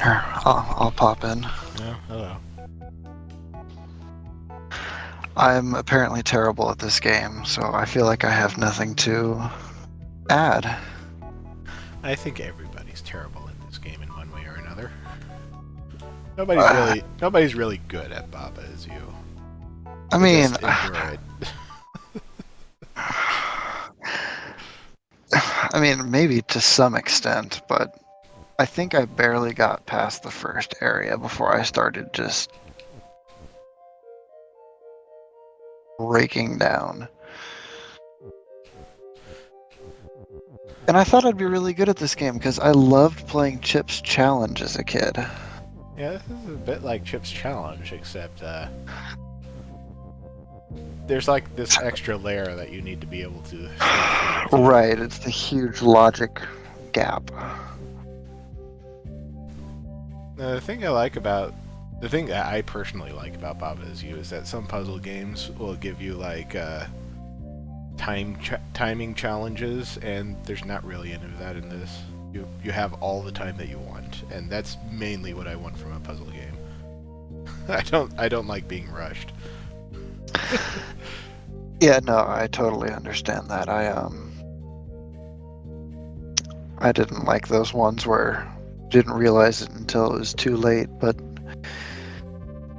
I'll pop in. Yeah, hello. I'm apparently terrible at this game, so I feel like I have nothing to add. I think everybody's terrible at this game in one way or another. Uh, Nobody's really good at Baba as you. I They mean, just endure it. I mean, maybe to some extent, but I think I barely got past the first area before I started just breaking down. And I thought I'd be really good at this game because I loved playing Chip's Challenge as a kid. Yeah, this is a bit like Chip's Challenge, except there's like this extra layer that you need to be able to sneak through too. Right, it's the huge logic gap. The thing that I personally like about Baba is You is that some puzzle games will give you like timing challenges, and there's not really any of that in this. You have all the time that you want, and that's mainly what I want from a puzzle game. I don't like being rushed. Yeah, no, I totally understand that. I didn't like those ones where you didn't realize it until it was too late, but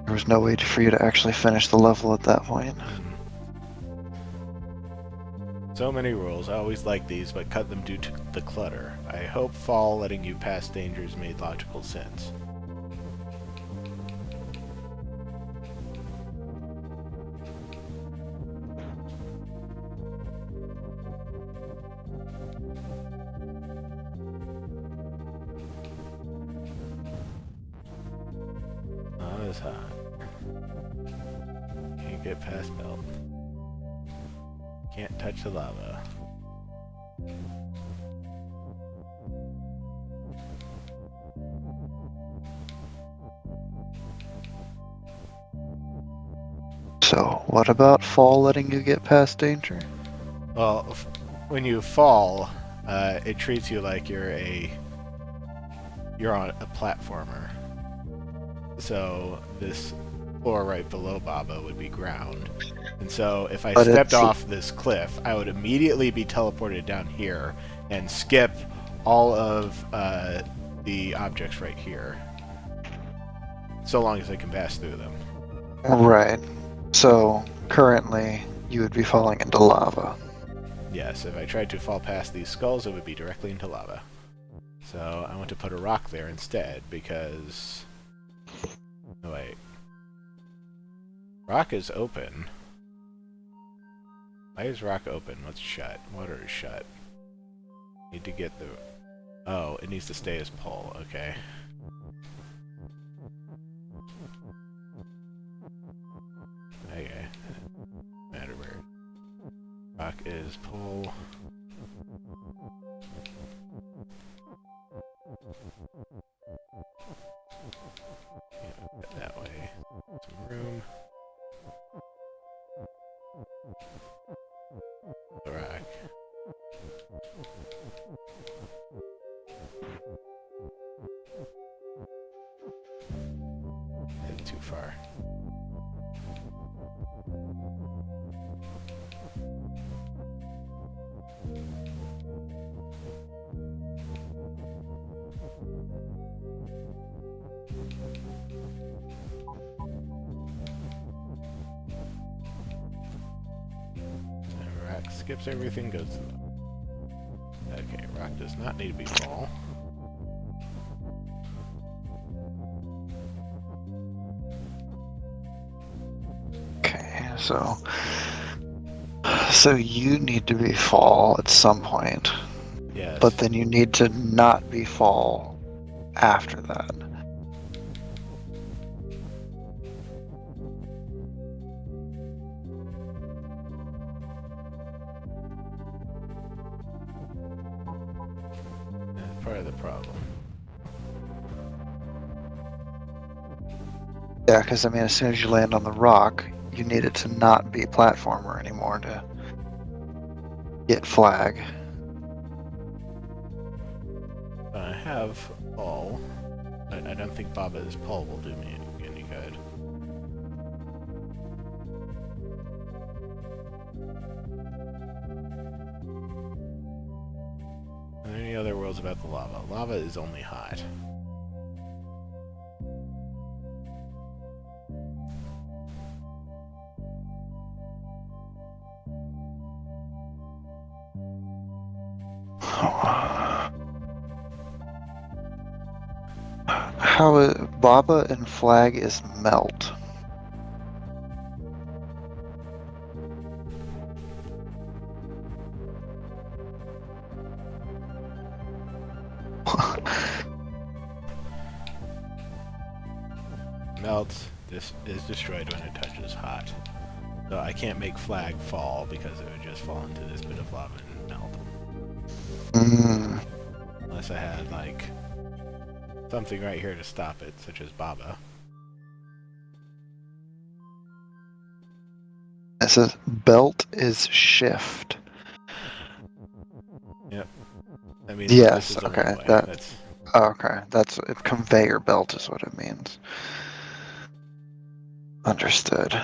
there was no way for you to actually finish the level at that point. So many rules. I always like these, but cut them due to the clutter. I hope fall letting you pass dangers made logical sense. Oh, it's hot. Can't get past melt. Can't touch the lava. So, what about fall letting you get past danger? Well, when you fall, it treats you like you're on a platformer. So this floor right below Baba would be ground. And so if I But stepped it's off this cliff, I would immediately be teleported down here and skip all of the objects right here. So long as I can pass through them. right. So, currently, you would be falling into lava. Yes, if I tried to fall past these skulls, it would be directly into lava. So I want to put a rock there instead because... Oh, wait. Rock is open. Why is rock open? What's shut? Water is shut. Need to get the... Oh, it needs to stay as pull. Okay. Okay. Matter where. Rock is pull. Yeah, that way. Some room. The rock. Headed too far. Rock skips everything, goes to the... Okay, rock does not need to be full. Okay, so you need to be fall at some point, Yes. but then you need to not be fall after that. That's part of the problem. Yeah, because I mean, as soon as you land on the rock, you need it to not be platformer anymore to get flag. I have all. But I don't think Baba's pull will do me any good. Are there any other worlds about the lava? Lava is only hot. How Baba and Flag is melt. Melts. This is destroyed when it touches hot. So I can't make Flag fall because it would just fall into this bit of lava and melt. Mm. Unless I had, like, something right here to stop it, such as Baba. It says belt is shift. Yep. I mean, Yes, this is okay, a one-way. that- Okay, that's a conveyor belt is what it means. Understood.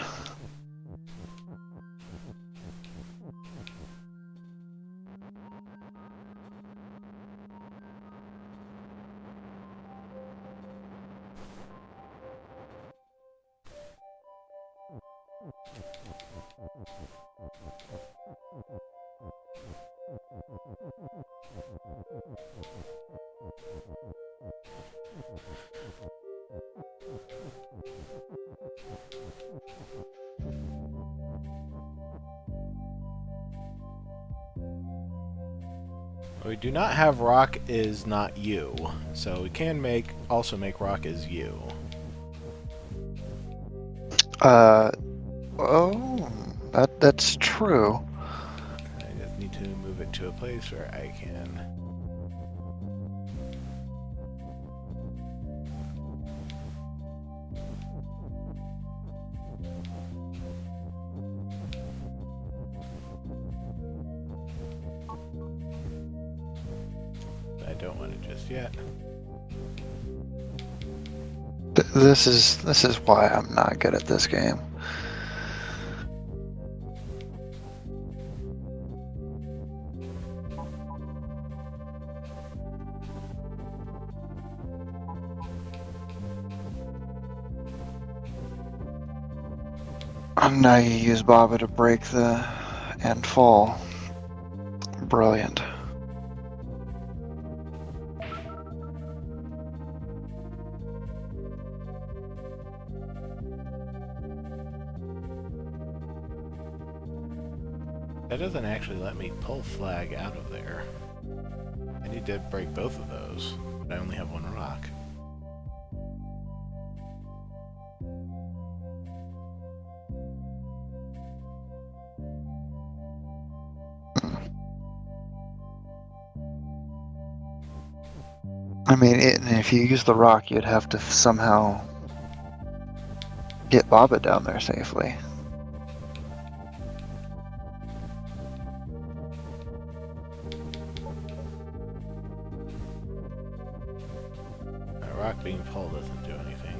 We do not have rock is not you, so we can also make rock is you. Oh, that's true. I just need to move it to a place where I can. I don't want it just yet. This is why I'm not good at this game. Now you use Baba to break the and fall. Brilliant. That doesn't actually let me pull Flag out of there. I need to break both of those, but I only have one rock. I mean, if you use the rock, you'd have to somehow get Baba down there safely. A rock being pulled doesn't do anything.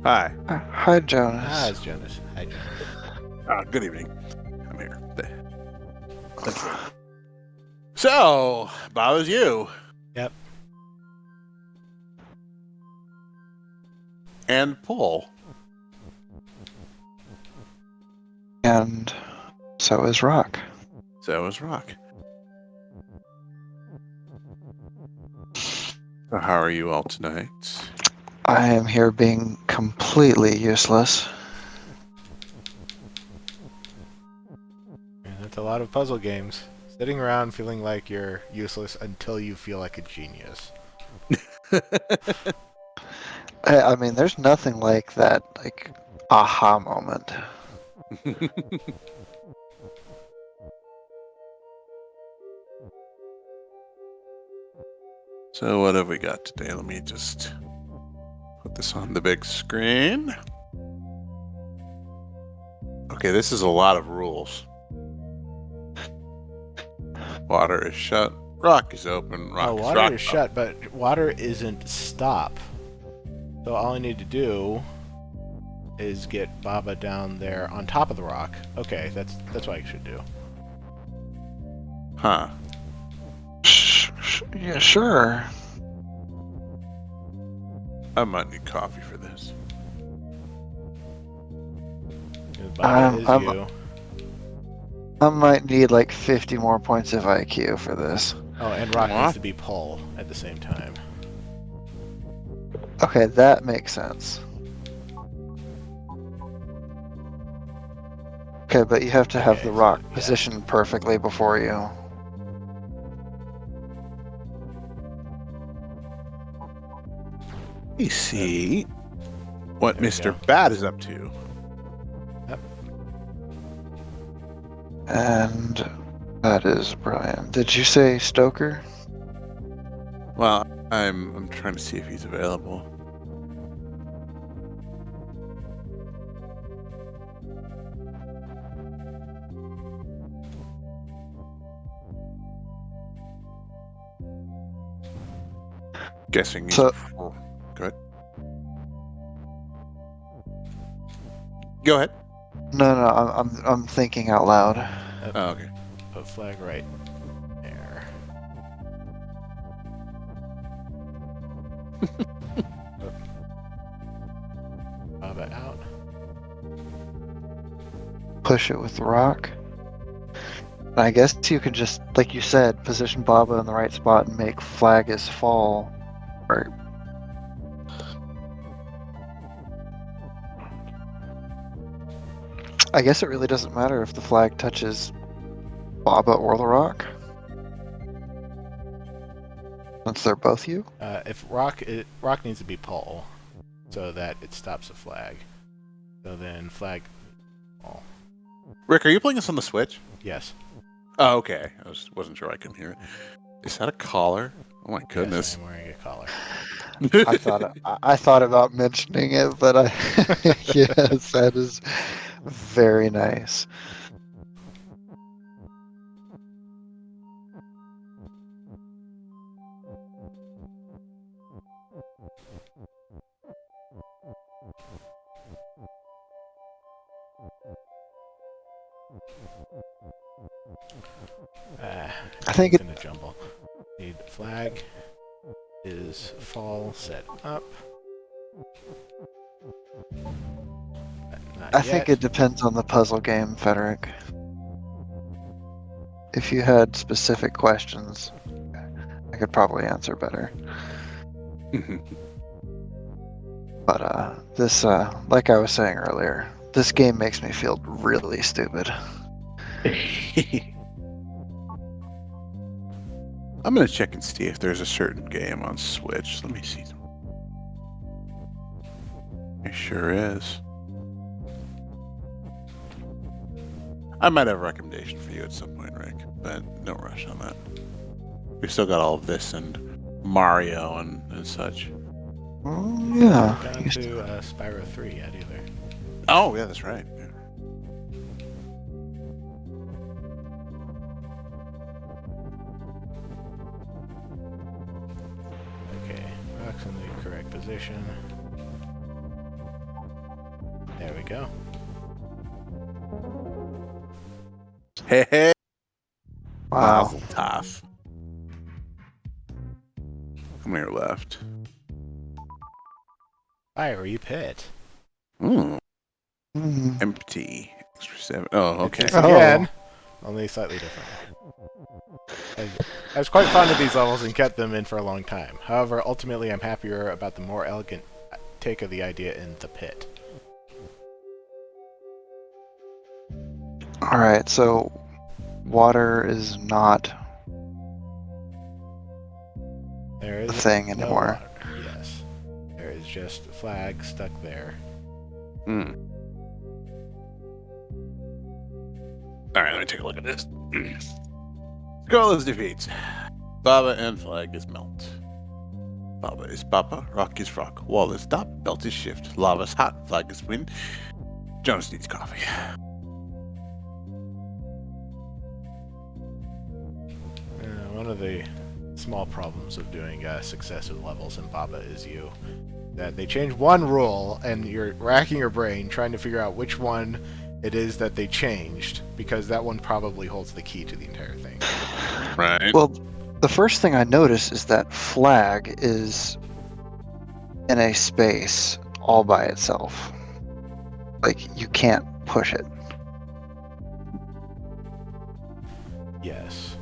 Hi. Hi, Jonas. Ah, it's Jonas. Hi, Jonas. Good evening. I'm here. That's right. So, Baba's you. Yep. And Paul. And so is Rock. So is Rock. So how are you all tonight? I am here being completely useless. And that's a lot of puzzle games. Sitting around feeling like you're useless until you feel like a genius. I mean, there's nothing like that, like, aha moment. So what have we got today? Let me just put this on the big screen. Okay. Okay, this is a lot of rules. Water is shut. Rock is open. Rock is water rock. is shut, but water isn't stop. So all I need to do is get Baba down there on top of the rock. Okay, that's what I should do. Huh. Yeah, sure. I might need coffee for this. Baba is you. I might need like 50 more points of IQ for this. Oh, and rock What? needs to be pull at the same time. Okay, that makes sense. Okay, but you have to have Okay, the rock so, yeah. positioned perfectly before you. Let me see what There we Mr. go. Bat is up to. And that is Brian. Did you say Stoker? Well, I'm trying to see if he's available. Guessing he's So- good. Go ahead. No, I'm thinking out loud. Oh, okay. Put flag right there. Baba out. Push it with the rock. And I guess you can just, like you said, position Baba in the right spot and make flag as fall. Or I guess it really doesn't matter if the flag touches Baba or the rock. Since they're both you. If rock needs to be pull, so that it stops the flag. So then flag. Oh, Rick, are you playing this on the Switch? yes. Oh, okay. Wasn't sure I couldn't hear it. Is that a collar? Oh my goodness. Yes, I'm wearing a collar. I thought about mentioning it, but yes, that is very nice. I think it's in a jumble. Need flag is fall set up. Not I yet. think it depends on the puzzle game, Frederick. If you had specific questions, I could probably answer better. But this, like I was saying earlier, this game makes me feel really stupid. I'm gonna check and see if there's a certain game on Switch. Let me see. There sure is. I might have a recommendation for you at some point, Rick, but no rush on that. We still got all this and Mario and such. Oh, yeah. Gone to Spyro 3 yet either. Oh, yeah, that's right. Yeah. Okay, rock's in the correct position. There we go. Hey, hey. Wow. Mazel tov. Come here, left. Fiery pit. Mm, Mhm. empty. Extra 7. Oh, okay. It's Oh. again, only slightly different. I was quite fond of these levels and kept them in for a long time. However, ultimately I'm happier about the more elegant take of the idea in the pit. Alright, so water is not There a is thing no anymore. water. Yes. There is just flag stuck there. Mm. Alright, let me take a look at this. Scarlet's defeats. Baba and flag is melt. Baba is Papa, rock is rock, wall is stop, belt is shift, lava's hot, flag is wind. Jonas needs coffee. of the small problems of doing successive levels in Baba Is You. That they change one rule, and you're racking your brain trying to figure out which one it is that they changed, because that one probably holds the key to the entire thing. Right. Well, the first thing I notice is that flag is in a space all by itself. Like, you can't push it. Yes.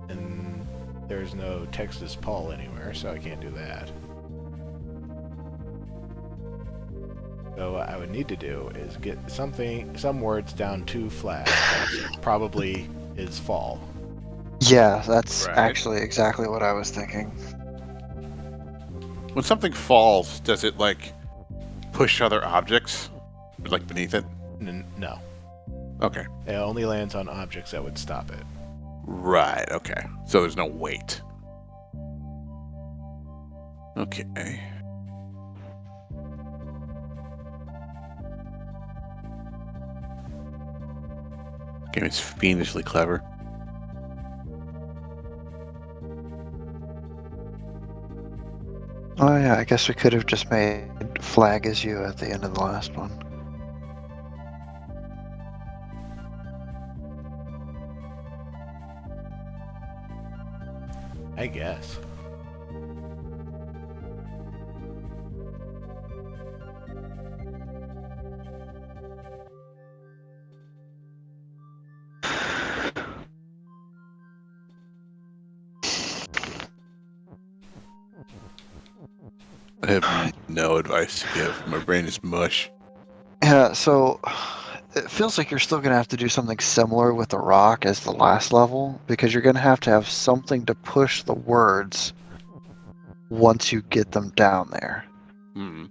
And there's no Texas Paul anywhere, so I can't do that. So what I would need to do is get some words down to flag. That's probably is fall. Yeah, that's Right. actually exactly what I was thinking. When something falls, does it like push other objects, like beneath it? No. Okay. It only lands on objects that would stop it. Right. Okay. So there's no weight. Okay. Game is fiendishly clever. Oh yeah, I guess we could have just made flag as you at the end of the last one. I guess. I have no advice to give. My brain is mush. Yeah, so it feels like you're still going to have to do something similar with the rock as the last level, because you're going to have something to push the words once you get them down there. Hmm.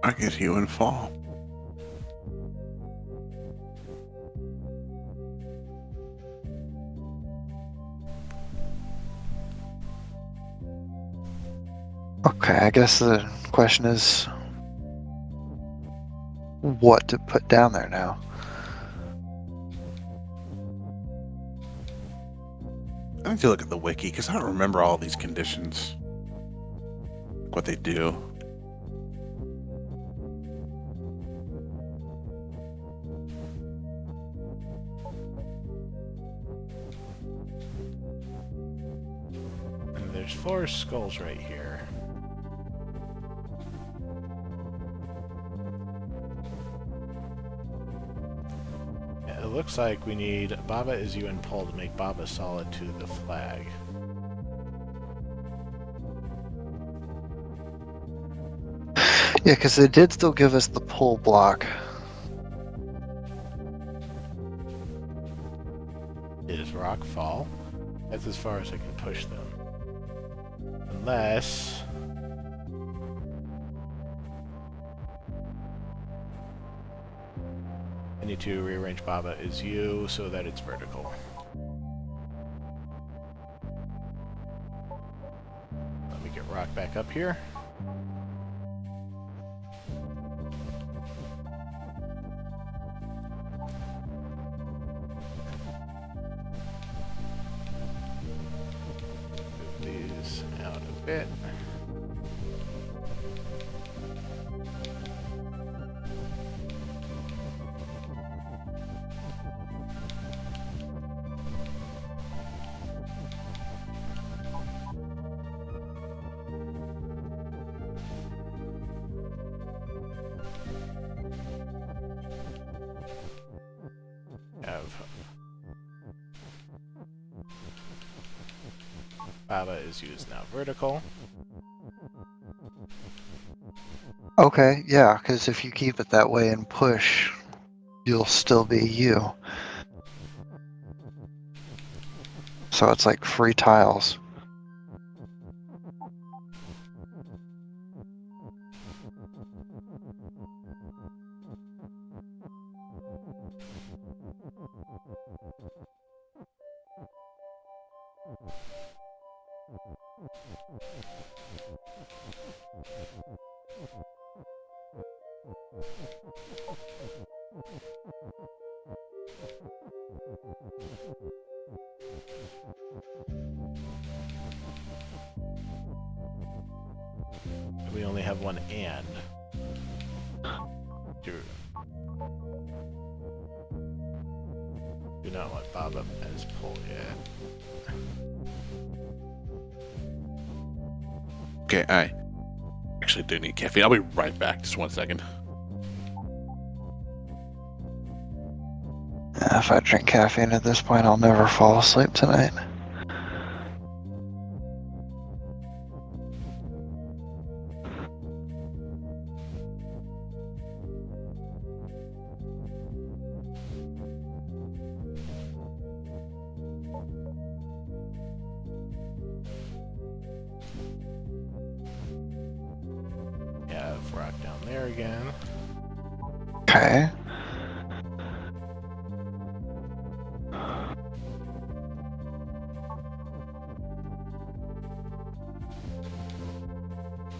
I get you and fall. Okay, I guess the question is what to put down there now. I need to look at the wiki because I don't remember all these conditions. What they do. And there's 4 skulls right here. It looks like we need Baba Is You and Paul to make Baba solid to the flag. Yeah, because they did still give us the pull block. Is rock fall? That's as far as I can push them. Unless... I need to rearrange Baba Is You so that it's vertical. Let me get rock back up here. Move these out a bit. Have Baba Is used now vertical. Okay, yeah, because if you keep it that way and push, you'll still be you. So it's like free tiles. We only have one and. Do not want Baba as pull yet. Okay, I actually do need caffeine. I'll be right back. Just 1 second. If I drink caffeine at this point, I'll never fall asleep tonight. Yeah, rock down there again. Okay.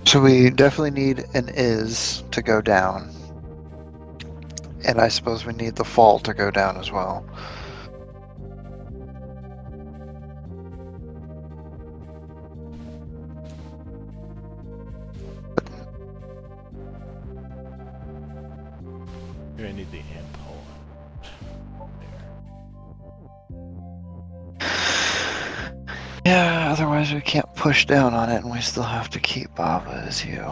So we definitely need an is to go down. And I suppose we need the fall to go down as well. You're gonna need the and pull. There. Yeah, otherwise we can't push down on it and we still have to keep Baba as you.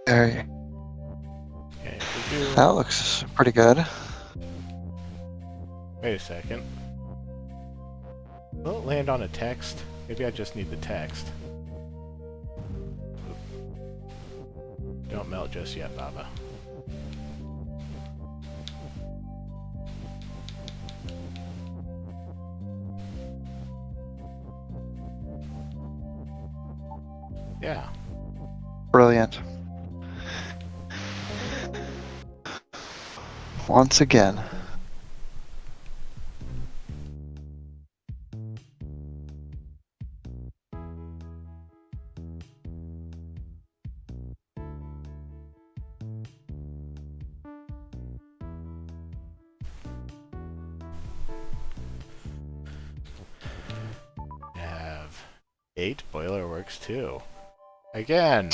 There, Okay, if we do. that looks pretty good. Wait a second. Will it land on a text? Maybe I just need the text. Don't melt just yet, Baba. Yeah. Brilliant. Once again. Have 8 boiler works too. Again.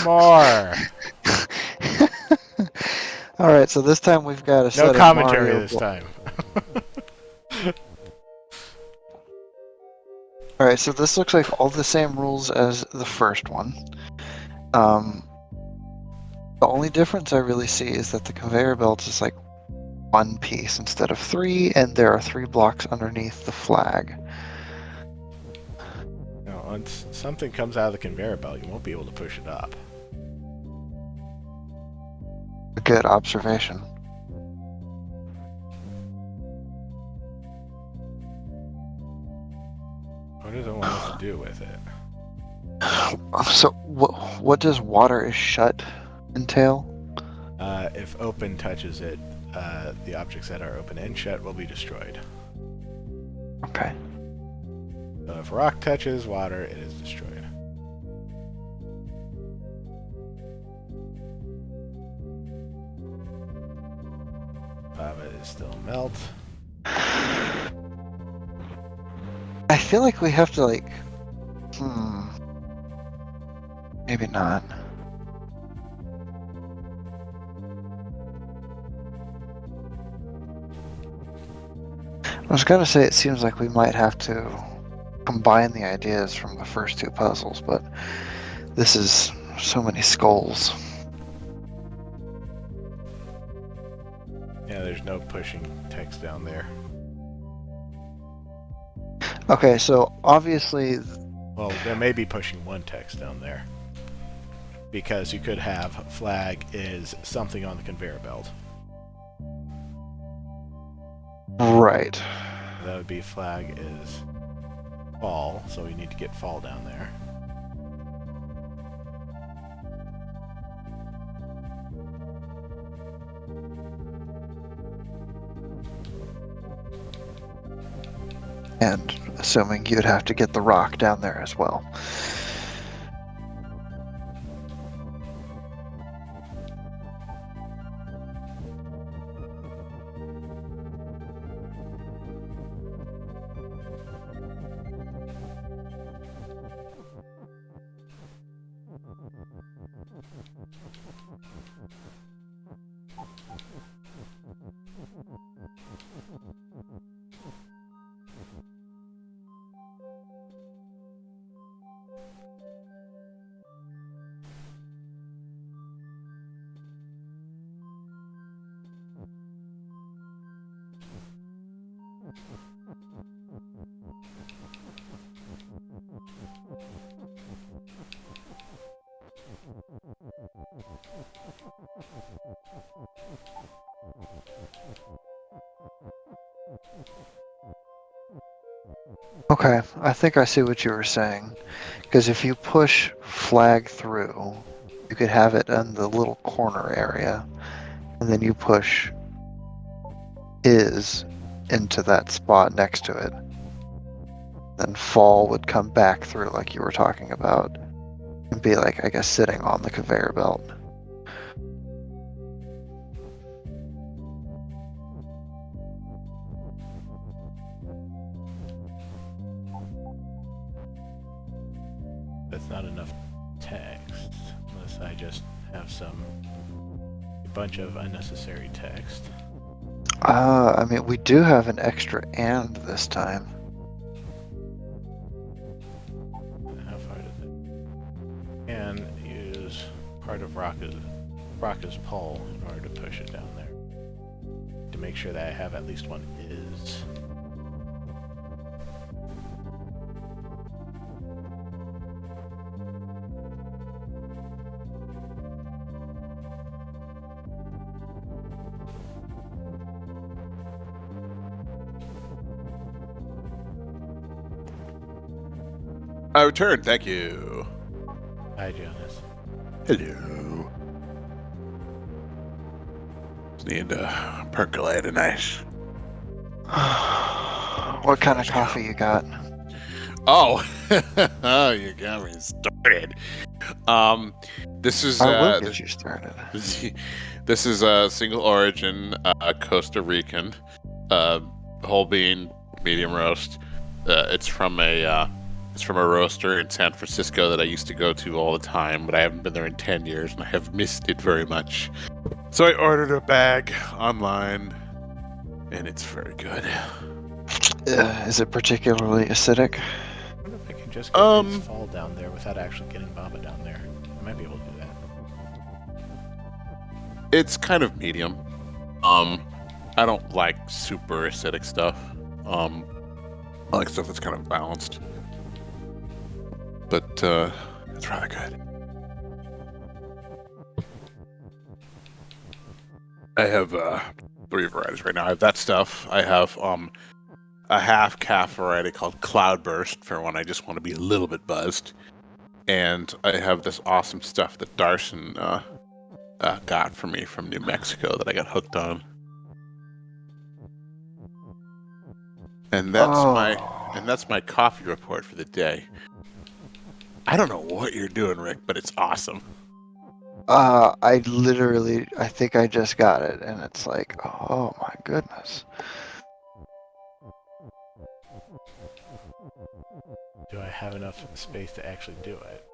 More. Alright, so this time we've got a set No of commentary Mario this time. Alright, so this looks like all the same rules as the first one. The only difference I really see is that the conveyor belt is like one piece instead of 3, and there are 3 blocks underneath the flag. No, Once something comes out of the conveyor belt, you won't be able to push it up. A good observation. What does it want us to do with it? So, what does water is shut entail? If open touches it, the objects that are open and shut will be destroyed. Okay. So if rock touches water, it is destroyed. Lava is still melt. I feel like we have to like, maybe not. I was gonna say it seems like we might have to combine the ideas from the first two puzzles, but this is so many skulls. Yeah, there's no pushing text down there. Okay, so obviously, Well, there may be pushing one text down there. Because you could have flag is something on the conveyor belt. right. That would be flag is fall, so we need to get fall down there. And assuming you'd have to get the rock down there as well. Okay, I think I see what you were saying. Because if you push flag through, you could have it in the little corner area, and then you push is into that spot next to it. Then fall would come back through like you were talking about, and be like, I guess, sitting on the conveyor belt. That's not enough text, unless I just have a bunch of unnecessary text. I mean, we do have an extra and this time. How far does it? And use part of Rocka's pole in order to push it down there. To make sure that I have at least one is. I return. Thank you. Hi, Jonas. Hello. Just need to percolate a nice. What kind of coffee you got? Oh, oh, you got me started. This is I will get you started. this is a single origin Costa Rican whole bean medium roast. It's from a roaster in San Francisco that I used to go to all the time, but I haven't been there in 10 years and I have missed it very much. So I ordered a bag online, and it's very good. Is it particularly acidic? I wonder if I can just get his fall down there without actually getting Baba down there. I might be able to do that. It's kind of medium. I don't like super acidic stuff. I like stuff that's kind of balanced. but it's rather good. I have 3 varieties right now. I have that stuff. I have a half calf variety called Cloudburst for when I just want to be a little bit buzzed, and I have this awesome stuff that Darson got for me from New Mexico that I got hooked on, and that's my coffee report for the day. I don't know what you're doing, Rick, but it's awesome. I think I just got it, and it's like, oh my goodness. Do I have enough space to actually do it?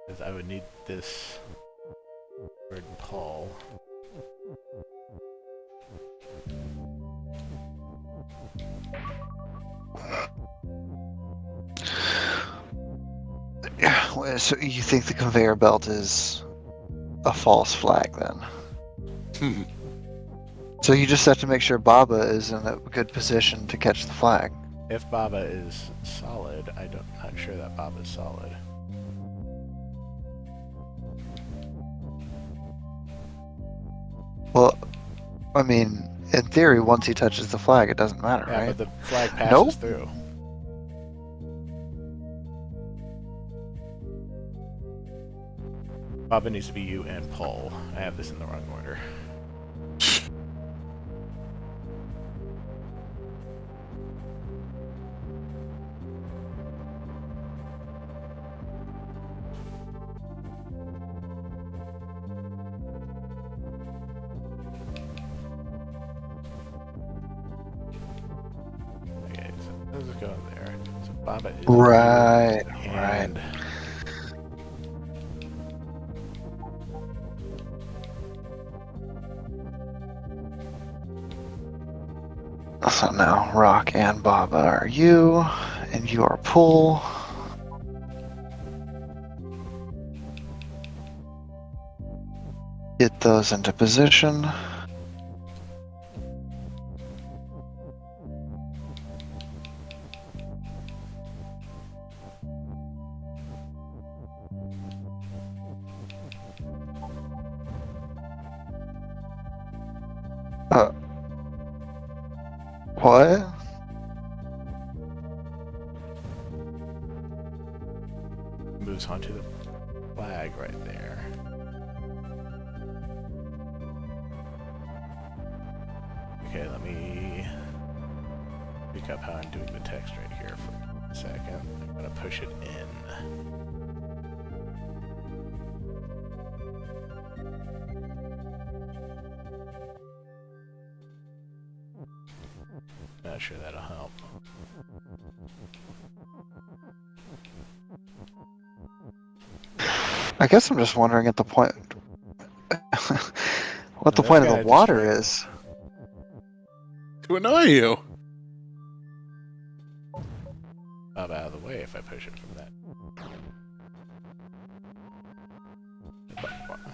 Because I would need this word pull. Yeah, so you think the conveyor belt is a false flag then? So you just have to make sure Baba is in a good position to catch the flag. If Baba is solid, I'm not sure that Baba is solid. Well, I mean, in theory, once he touches the flag, it doesn't matter, Yeah, right? but the flag passes Nope. through. Baba needs to be you and pull. I have this in the wrong order. Okay, so let's just go there. So Baba is Right, you right. and So now Rock and Baba are you, and you are Pull. Get those into position. What? moves onto the flag right there. Okay, let me pick up how I'm doing the text right here for a second. I'm gonna push it in. Not sure that'll help. I guess I'm just wondering at the point what the That's point of the kinda water distracting. is. To annoy you. Bob out of the way if I push it from that.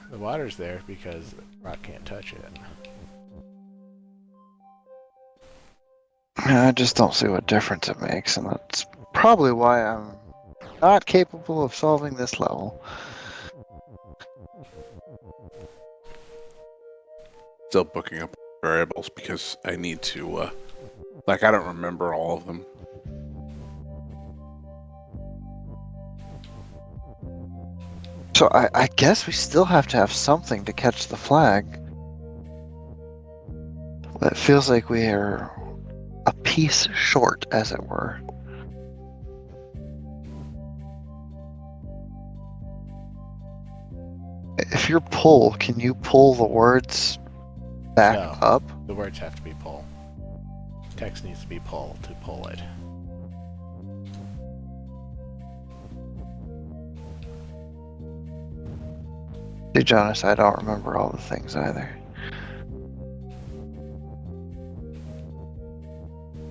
The water's there because the rock can't touch it. I just don't see what difference it makes, and that's probably why I'm not capable of solving this level. Still booking up variables because I need to, I don't remember all of them. So I guess we still have to have something to catch the flag. It feels like we are a piece short, as it were. If you're pull, can you pull the words back No. up? The words have to be pull. Text needs to be pull to pull it. Hey, Jonas, I don't remember all the things either.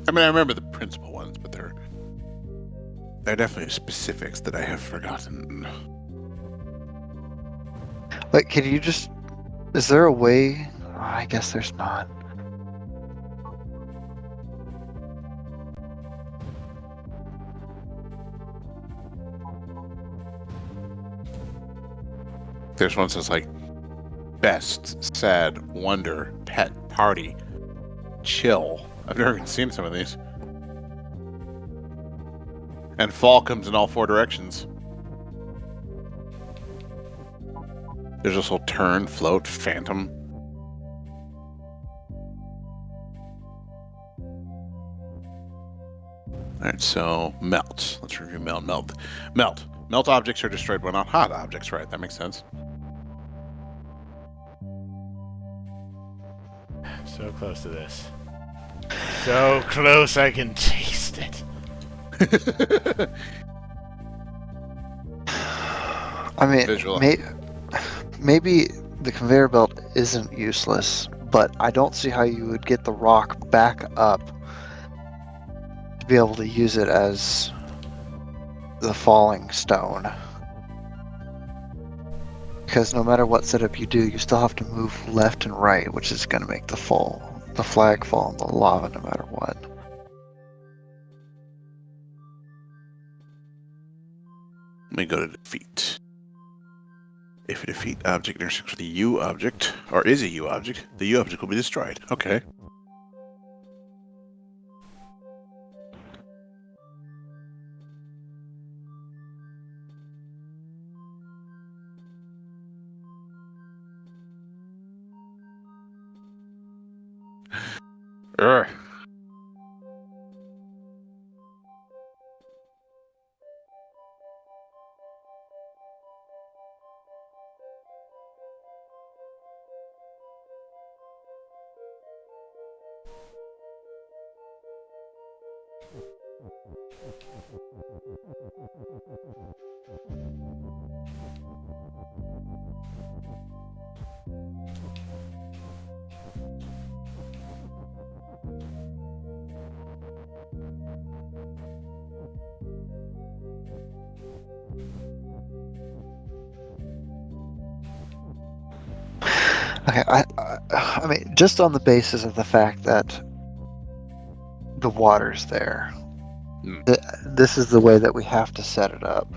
I mean, I remember the principal ones, but there are definitely specifics that I have forgotten. Like, can you just... Is there a way... Oh, I guess there's not. There's one that says like best, sad, wonder, pet, party, chill. I've never even seen some of these. And fall comes in all 4 directions. There's also turn, float, phantom. Alright, so melt. Let's review melt. Melt objects are destroyed when not hot objects, right? That makes sense. So close to this. So close I can taste it. I mean, Visual. maybe the conveyor belt isn't useless, but I don't see how you would get the rock back up to be able to use it as the falling stone. Because no matter what setup you do, you still have to move left and right, which is going to make the flag fall in the lava no matter what. Let me go to defeat. If a defeat object intersects with a U object, or is a U object, the U object will be destroyed. Okay. Urgh. Okay, I mean, just on the basis of the fact that the water's there, this is the way that we have to set it up.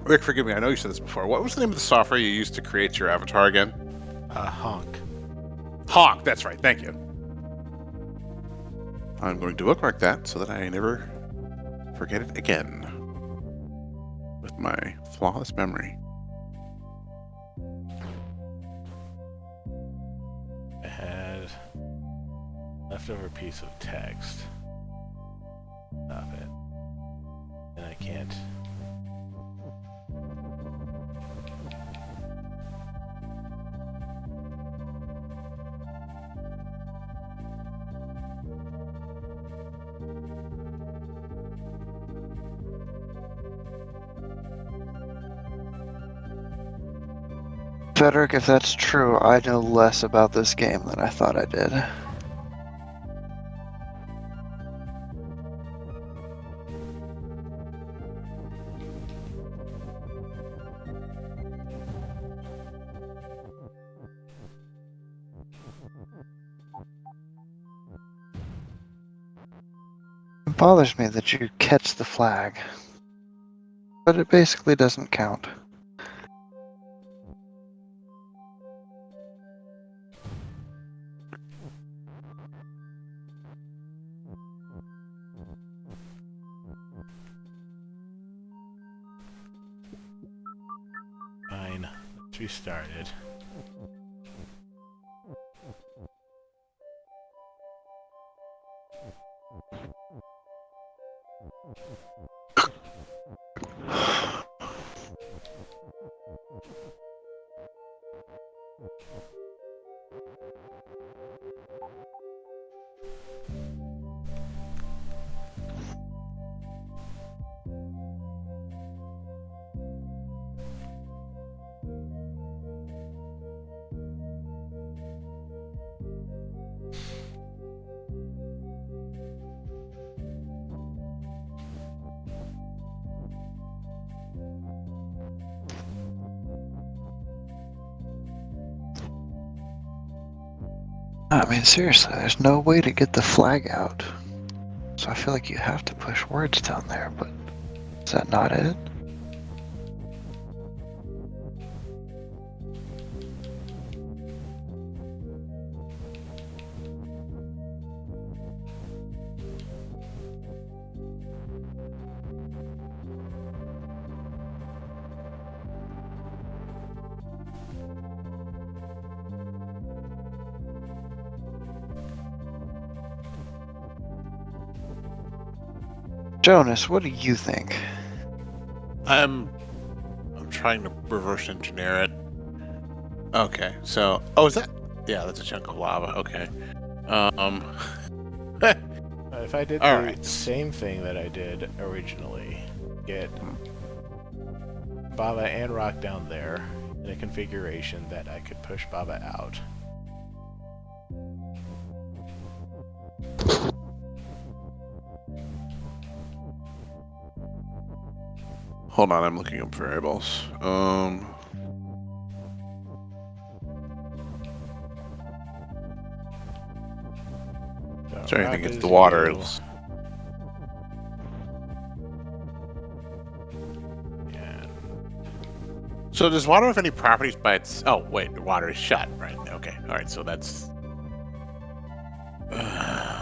Rick, forgive me. I know you said this before. What was the name of the software you used to create your avatar again? Honk. Honk. That's right. Thank you. I'm going to bookmark that so that I never forget it again. With my flawless memory. I had leftover piece of text. Stop it. And I can't. Frederick, if that's true, I know less about this game than I thought I did. It bothers me that you catch the flag, but it basically doesn't count. Fine. Let's restart it. I mean, seriously, there's no way to get the flag out. So I feel like you have to push words down there, but is that not it? Jonas, what do you think? I'm trying to reverse engineer it. Okay, so is that? Yeah, that's a chunk of lava. Okay. If I did All the right. same thing that I did originally, get Bava and Rock down there in a configuration that I could push Bava out. Hold on, I'm looking up variables. So Is there anything Rock against is the water? you, and So does water have any properties by its? Oh wait, the water is shut, right? Okay, all right. So that's. God.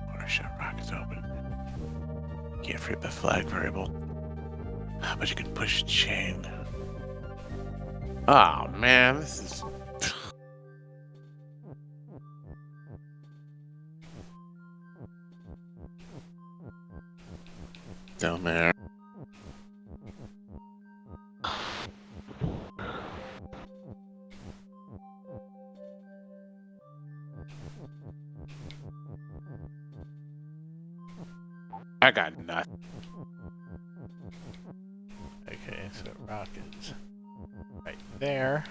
Water shut, rock is open. Can't forget the flag variable. But you can push chain. Oh man, this is. Down there. I got nothing. okay, so Rock is right there.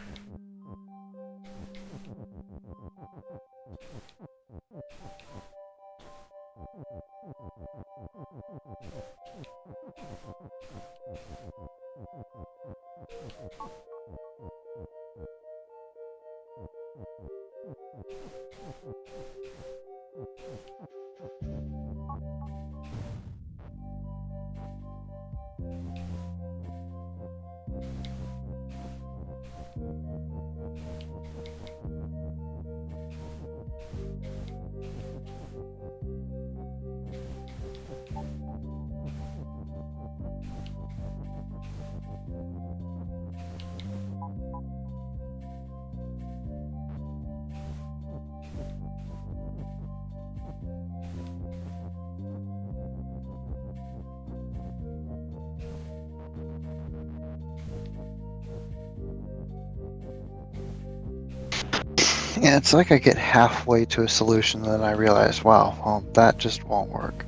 Yeah, it's like I get halfway to a solution, and then I realize, wow, well, that just won't work.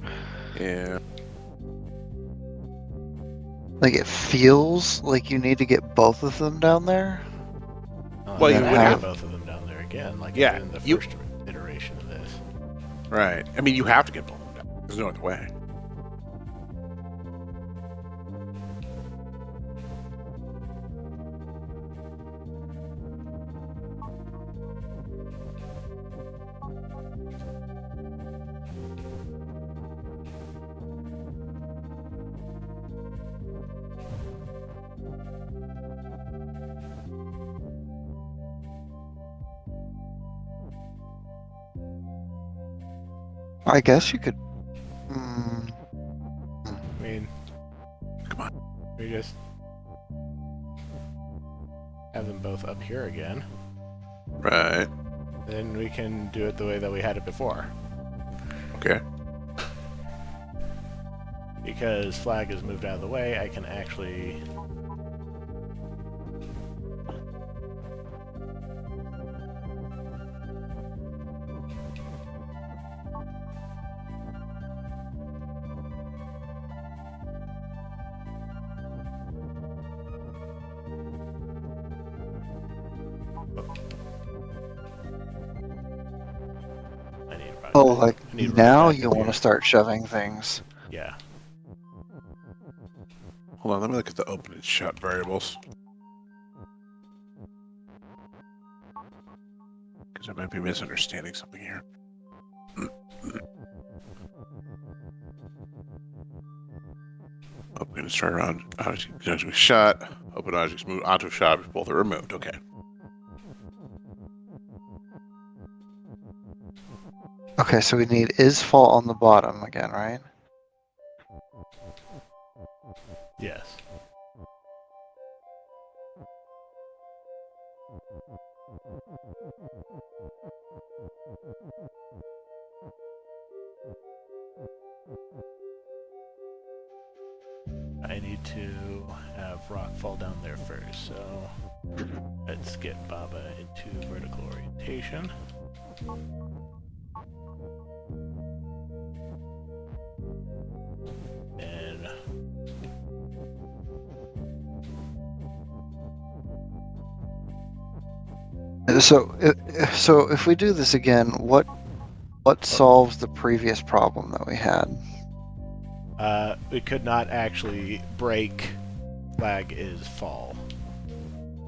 Yeah. Like, it feels like you need to get both of them down there. Well, you you would would have- have both of them down there again, like Yeah, I did in the you- first iteration of this. Right. I mean, you have to get both of them. There's no other way. I guess you could. I mean, Come on. we just have them both up here again, Right. and then we can do it the way that we had it before. Okay. Because flag is moved out of the way, I can actually I need about Oh, like I need to run now back you up want to here. start shoving things. Yeah. Hold on. Let me look at the open and shut variables. because I might be misunderstanding something here. We're going to start around object shot. Open objects move onto a shot if both are removed. Okay. Okay, so we need is fall on the bottom again, right? Yes. I need to have rock fall down there first, so let's get Baba into vertical orientation. And So if we do this again, what solves the previous problem that we had? we could not actually break flag is fall.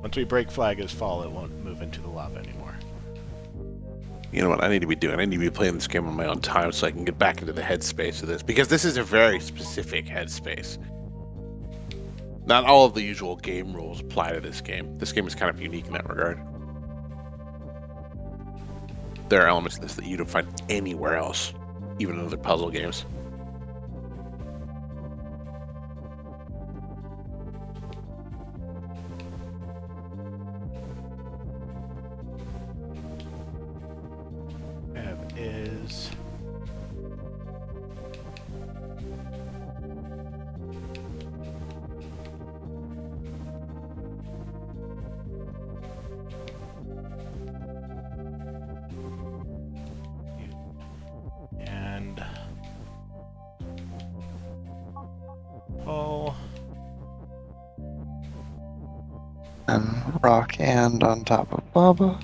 Once we break flag is fall, it won't move into the lava anymore. You know what I need to be doing? I need to be playing this game on my own time so I can get back into the headspace of this, because this is a very specific headspace. Not all of the usual game rules apply to this game. This game is kind of unique in that regard. There are elements in this that you don't find anywhere else, even in other puzzle games. Have is and fall. And rock and on top of Baba.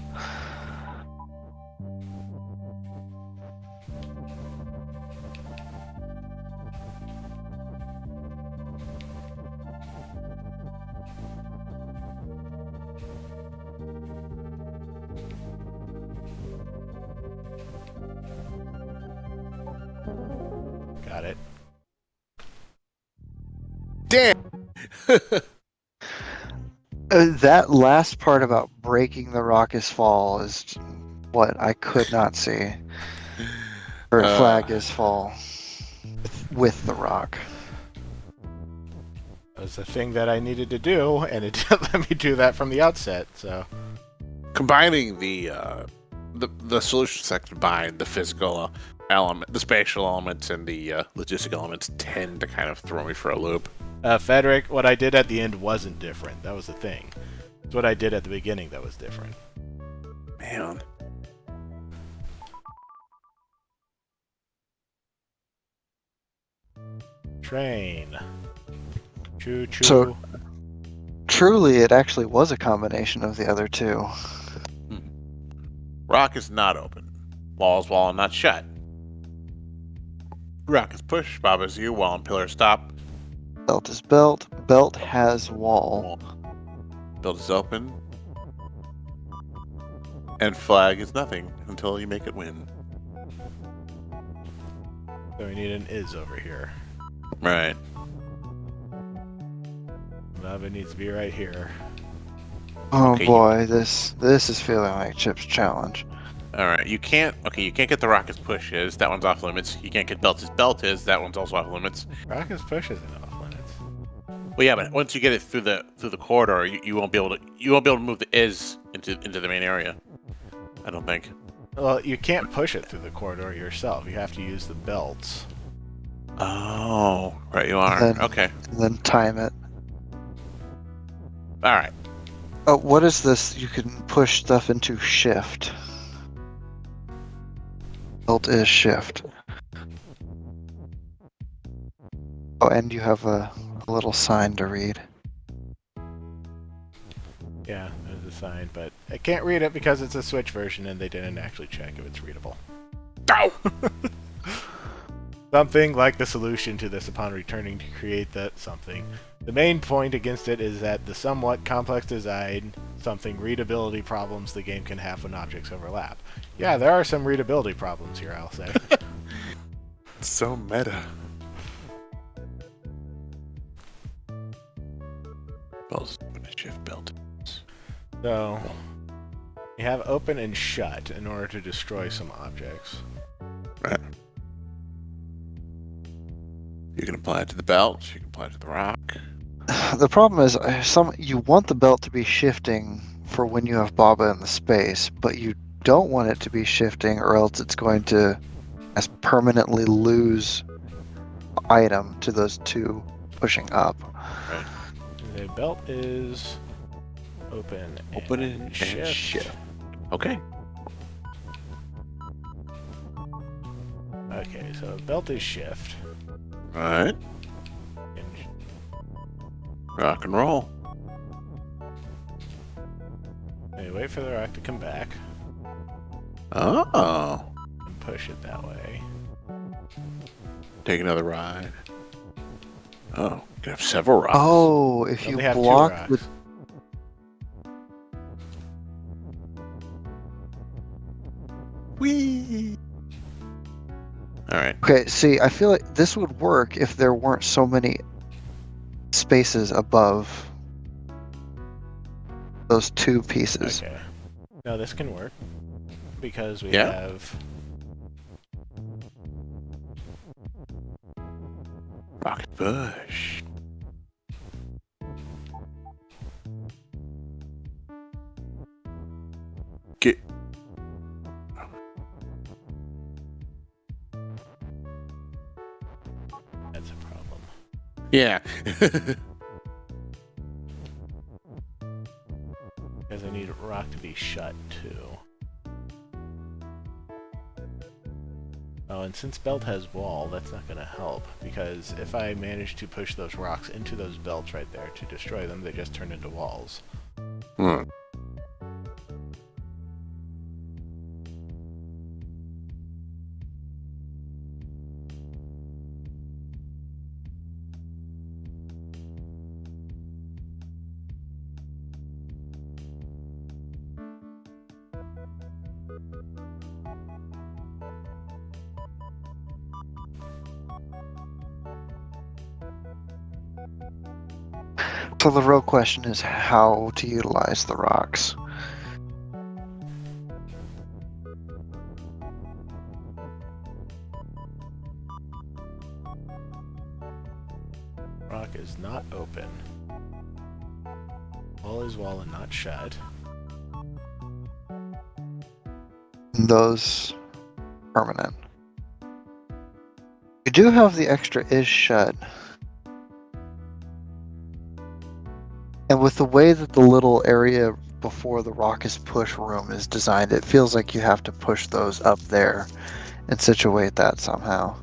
Got it. Damn! That last part about breaking the rock is fall is what I could not see. Or flag is fall with the rock. That was the thing that I needed to do, and it didn't let me do that from the outset, so... Combining the solution set combined, the physical element, the spatial elements, and the logistic elements tend to kind of throw me for a loop. Frederick, what I did at the end wasn't different. That was the thing. It's what I did at the beginning that was different. Man. Train. Choo-choo. So, truly, it actually was a combination of the other two. Rock is not open. Wall is wall and not shut. Rock is push. Bob is you. Wall and pillar stop. Belt is belt. Belt has wall. Belt is open. And flag is nothing until you make it win. So we need an is over here. Right. Lava needs to be right here. Oh Okay, boy, this is feeling like Chip's challenge. Alright, you can't get the rock as push is, that one's off limits. You can't get belt as belt is, that one's also off limits. Rocket's push isn't off limits. Well yeah, but once you get it through the corridor, you won't be able to move the is into the main area. I don't think. Well, you can't push it through the corridor yourself. You have to use the belts. Oh, right you are. Then- Okay. And then time it. Alright. Oh, what is this? You can push stuff into shift. Belt is shift. Oh, and you have a little sign to read. Yeah, there's a sign, but I can't read it because it's a Switch version and they didn't actually check if it's readable. Ow! Something like the solution to this upon returning to create that something. The main point against it is that the somewhat complex design, something readability problems the game can have when objects overlap. Yeah, there are some readability problems here, I'll say. It's so meta. Belt is open and shift belt. So, you have open and shut in order to destroy some objects. Right. You can apply it to the belt. You can apply it to the rock. The problem is, you want the belt to be shifting for when you have Baba in the space, but you don't want it to be shifting, or else it's going to permanently lose item to those two pushing up. Right. The belt is open and shift. Okay. Okay, so belt is shift. Alright. Rock and roll. And wait for the rock to come back Oh. and push it that way. Take another ride. Oh, you can have several rocks. Oh, if you Only have two block rocks. the Whee! Alright. Okay, see, I feel like this would work if there weren't so many spaces above those two pieces. Okay. No, this can work because we Yeah? have Rocket Bush. Get. that's a problem. Yeah. Because I need rock to be shut too. Oh, and since belt has wall, that's not going to help, because if I manage to push those rocks into those belts right there to destroy them, they just turn into walls. Hmm. So the real question is how to utilize the rocks. Rock is not open. Wall is wall and not shut. Those permanent. You do have the extra is shut. And with the way that the little area before the rock is push room is designed, it feels like you have to push those up there and situate that somehow.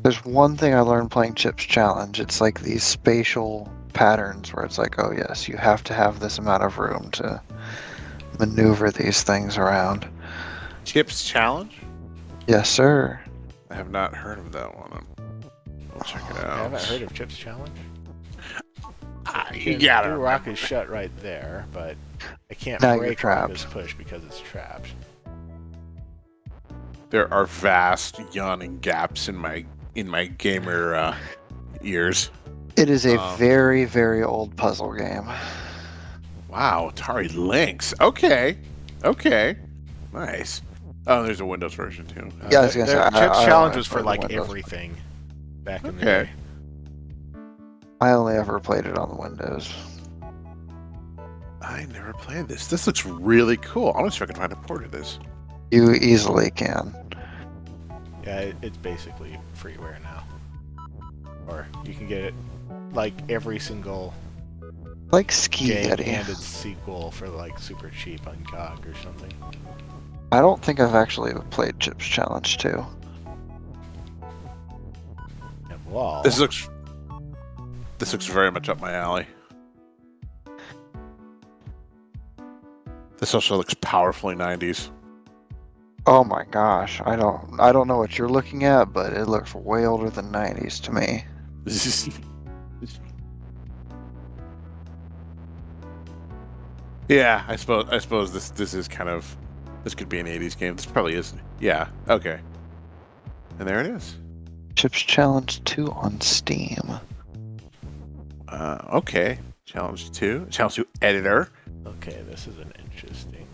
There's one thing I learned playing Chips Challenge. It's like these spatial patterns where it's like, oh yes, you have to have this amount of room to maneuver these things around. Chips Challenge? Yes, sir. I have not heard of that one. I'll check it out. I haven't heard of Chips Challenge. You Because gotta the rock remember is that. shut right there, but I can't Now you're break rock trapped. is push because it's trapped. There are vast yawning gaps in my gamer ears. It is a Um, very, very old puzzle game. Wow, Atari Lynx. Okay. Nice. Oh, there's a Windows version too. Yeah, I was gonna say, Chips I Challenge only was for played the like Windows. everything back in the Okay. day. I only ever played it on the Windows. I never played this. This looks really cool. I want to see if I can find a port of this. You easily can. Yeah, it's basically freeware now. Or you can get it like every single Like Ski game Yeti. and its sequel for like super cheap on GOG or something. I don't think I've actually played Chips Challenge 2. wall. This looks very much up my alley. This also looks powerfully 90s. Oh my gosh, I don't know what you're looking at, but it looks way older than 90s to me. Yeah, I suppose this is kind of, this could be an 80s game. This probably is. Yeah. Okay. And there it is. Chips Challenge 2 on Steam. Okay. Challenge 2 editor. Okay, this is an interesting.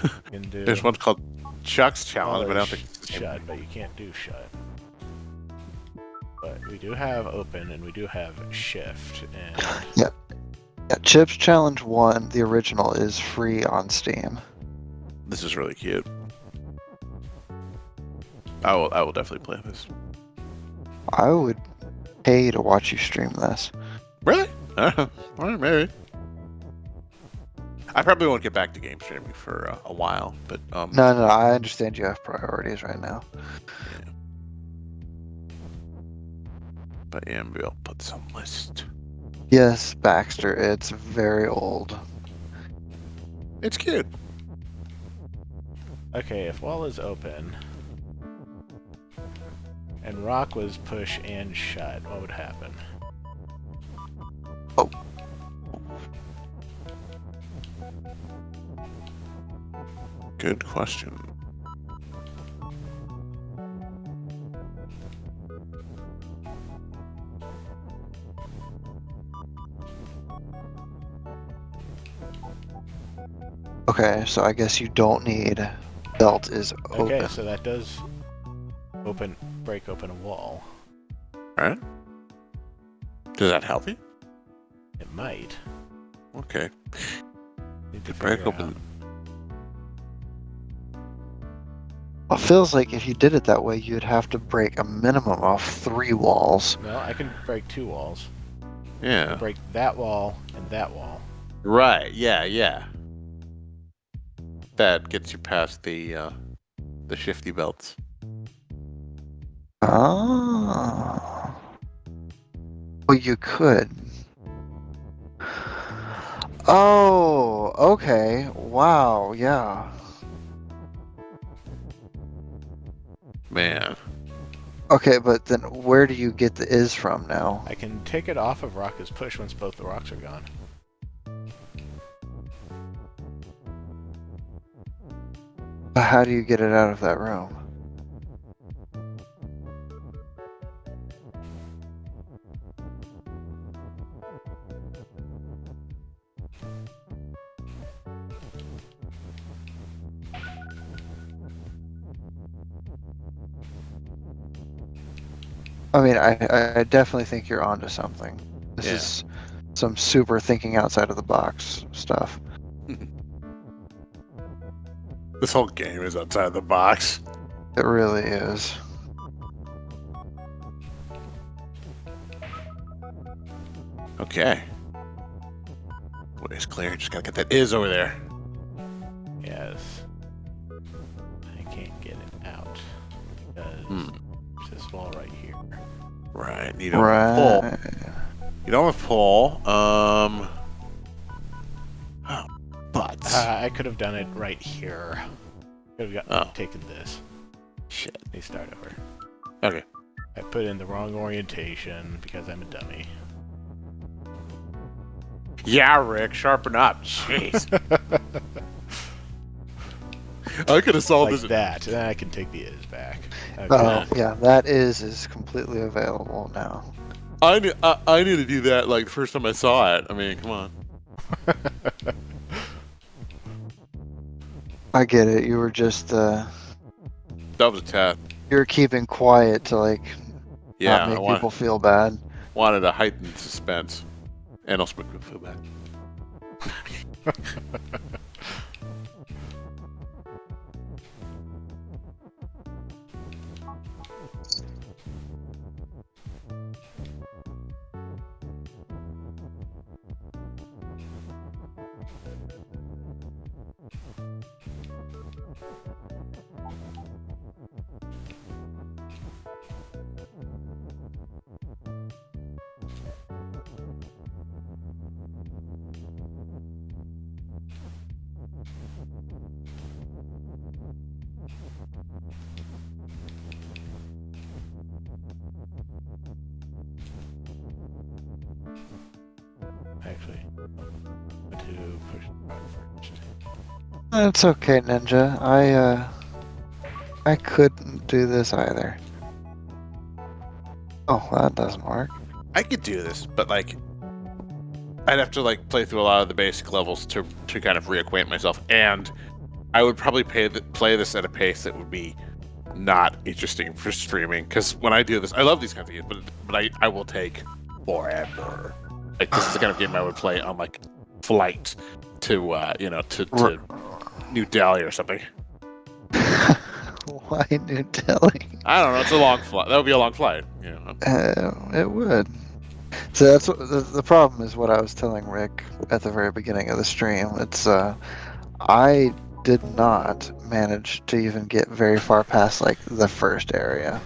You can do. There's one called Chuck's Challenge, but I don't think it's the same. shut, but you can't do shut. But we do have open and we do have shift and Yeah, Chips Challenge 1, the original, is free on Steam. This is really cute. I will definitely play this. I would pay to watch you stream this. Really? Well, maybe. I probably won't get back to game streaming for a while, but No, I understand you have priorities right now. Yeah. But yeah, maybe I'll put this on the list. Yes, Baxter, it's very old. It's cute. okay, if wall is open and rock was push and shut, what would happen? Oh. Good question. Okay, so I guess you don't need belt is open. Okay, so that does break open a wall. Alright. Does that help you? It might. Okay. Need to Break figure open. out. Well, it feels like if you did it that way, you'd have to break a minimum of 3 walls. No, I can break 2 walls. I Yeah. can break that wall and that wall. Right. Yeah. That gets you past the shifty belts. Oh. Well, you could. Oh, okay. Wow, yeah. Man. Okay, but then where do you get the is from now? I can take it off of rock as push once both the rocks are gone. How do you get it out of that room? I mean, I definitely think you're onto something. This Yeah. is some super thinking outside of the box stuff. This whole game is outside the box. It really is. Okay. Way is clear. Just gotta get that is over there. Yes. I can't get it out because there's this wall right here. Right. You don't have pull. Right. You don't have pull. Oh, but I could have done it right here. Could have taken this. shit. Let me start over. Okay. I put in the wrong orientation because I'm a dummy. Yeah, Rick, sharpen up. Jeez. I could have solved Like this. that. Then I can take the is back. Okay. Oh, yeah, that is completely available now. I knew to do that like the first time I saw it. I mean, come on. I get it. You were just That was a test. you were keeping quiet to like Yeah, not I make people feel bad. wanted a heightened suspense, and also make people feel bad. Actually, to push the button first. That's okay, Ninja. I couldn't do this either. Oh, that doesn't work. I could do this, but like, I'd have to like play through a lot of the basic levels to kind of reacquaint myself, and I would probably play this at a pace that would be not interesting for streaming. Because when I do this, I love these kinds of games, but I will take forever. Like this is the kind of game I would play on like flight to to New Delhi or something. Why New Delhi? I don't know. It's a long flight. That would be a long flight. You know. It would. So that's what the problem is. What I was telling Rick at the very beginning of the stream. It's I did not manage to even get very far past like the first area.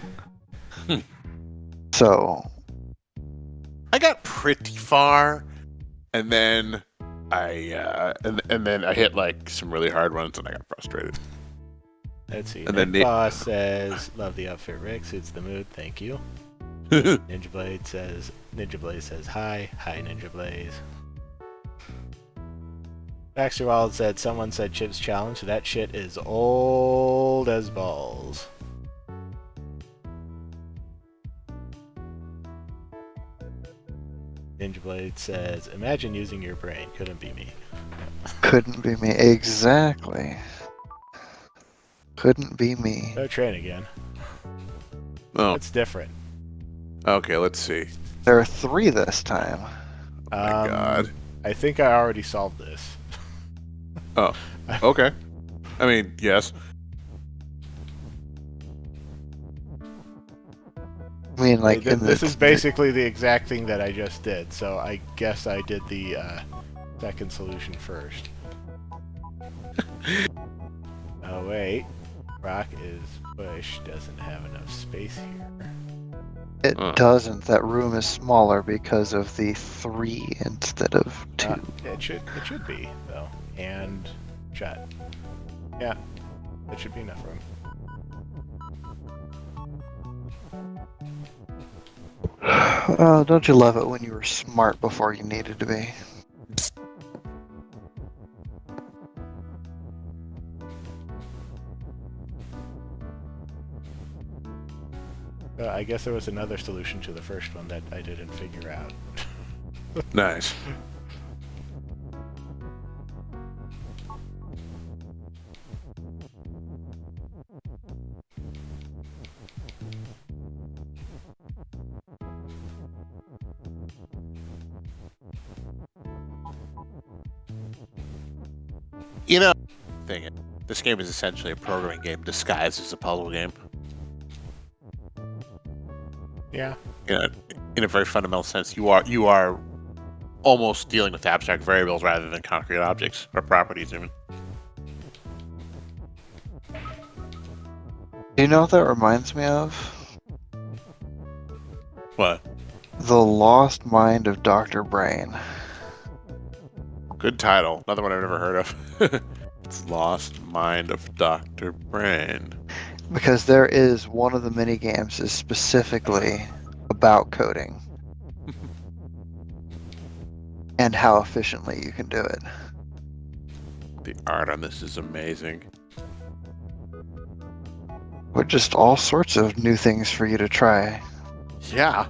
So I got pretty far, and then and then I hit like some really hard ones, and I got frustrated. Let's see. And then Nick Boss says, "Love the outfit, Rick. Suits the mood. Thank you." Ninja Blaze says, "Hi, Ninja Blaze." Baxter Wild said, "Someone said Chip's challenge. That shit is old as balls." Ninja Blade says, "Imagine using your brain. Couldn't be me." couldn't be me. Exactly. Couldn't be me. No train again. Oh, It's different. okay. Let's see. There are 3 this time. Oh my god. I think I already solved this. Oh, okay. I mean, yes. I mean, like This is basically the exact thing that I just did, so I guess I did the second solution first. Oh wait, rock is pushed, doesn't have enough space here. It doesn't. That room is smaller because of the 3 instead of 2. It should be though, and shut. Yeah, that should be enough room. Oh, don't you love it when you were smart before you needed to be? I guess there was another solution to the first one that I didn't figure out. Nice. You know, this game is essentially a programming game disguised as a puzzle game. Yeah. In a very fundamental sense, you are almost dealing with abstract variables rather than concrete objects or properties, even. Do you know what that reminds me of? What? The Lost Mind of Dr. Brain. Good title. Another one I've never heard of. It's Lost Mind of Dr. Brain. Because there is one of the mini games is specifically about coding. And how efficiently you can do it. The art on this is amazing. With just all sorts of new things for you to try. Yeah.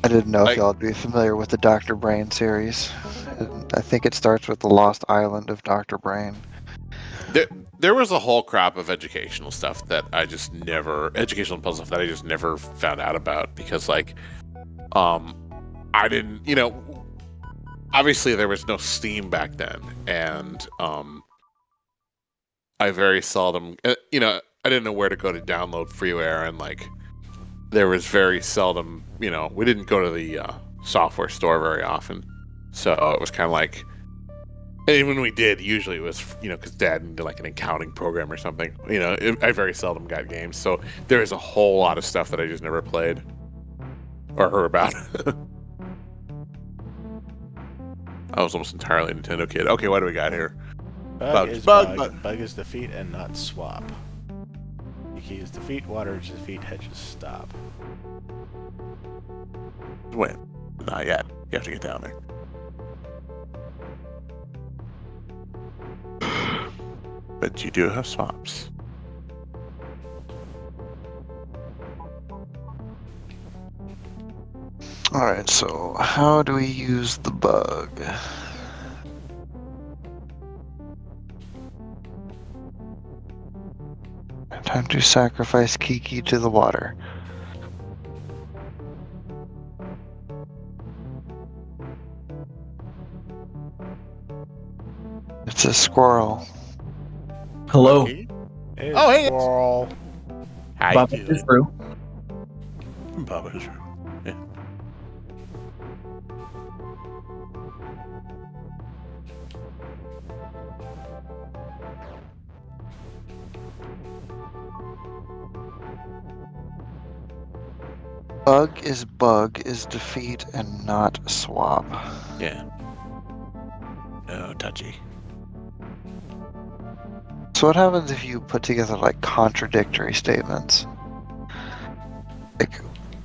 I didn't know if y'all would be familiar with the Dr. Brain series. I think it starts with the Lost Island of Dr. Brain. There was a whole crop of educational stuff that I just never, educational puzzle stuff that I just never found out about because, like, I didn't, obviously there was no Steam back then, and I very seldom, I didn't know where to go to download freeware, and like, there was very seldom, we didn't go to the software store very often, so it was kind of like. And when we did, usually it was, because Dad needed like an accounting program or something. I very seldom got games, so there is a whole lot of stuff that I just never played or heard about. I was almost entirely a Nintendo kid. Okay, what do we got here? Bug Bug's is bug, bug. Bug is defeat and not swap. Key is defeat, water is defeat, hedge is stop. Wait, not yet. You have to get down there. But you do have swaps. Alright, so how do we use the bug? Time to sacrifice Kiki to the water. It's a squirrel. Hello, Okay. Hey, Oh, hey, squirrel. How Bob you Is doing? Roo. Baba Is Roo. Yeah. Bug is defeat and not swap. Yeah. No touchy. So what happens if you put together like contradictory statements? Like,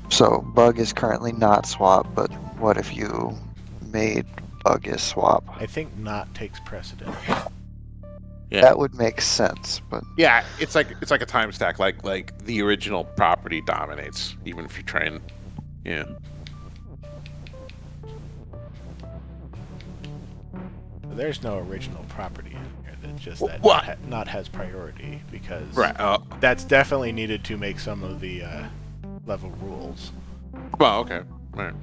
so bug is currently not swap, but what if you made bug is swap? I think not takes precedent. Yeah. That would make sense, but Yeah, it's like a time stack. Like the original property dominates, even if you try and yeah. There's no original property in here. That's just that What? not has priority because Right. that's definitely needed to make some of the level rules. Well, okay. Right.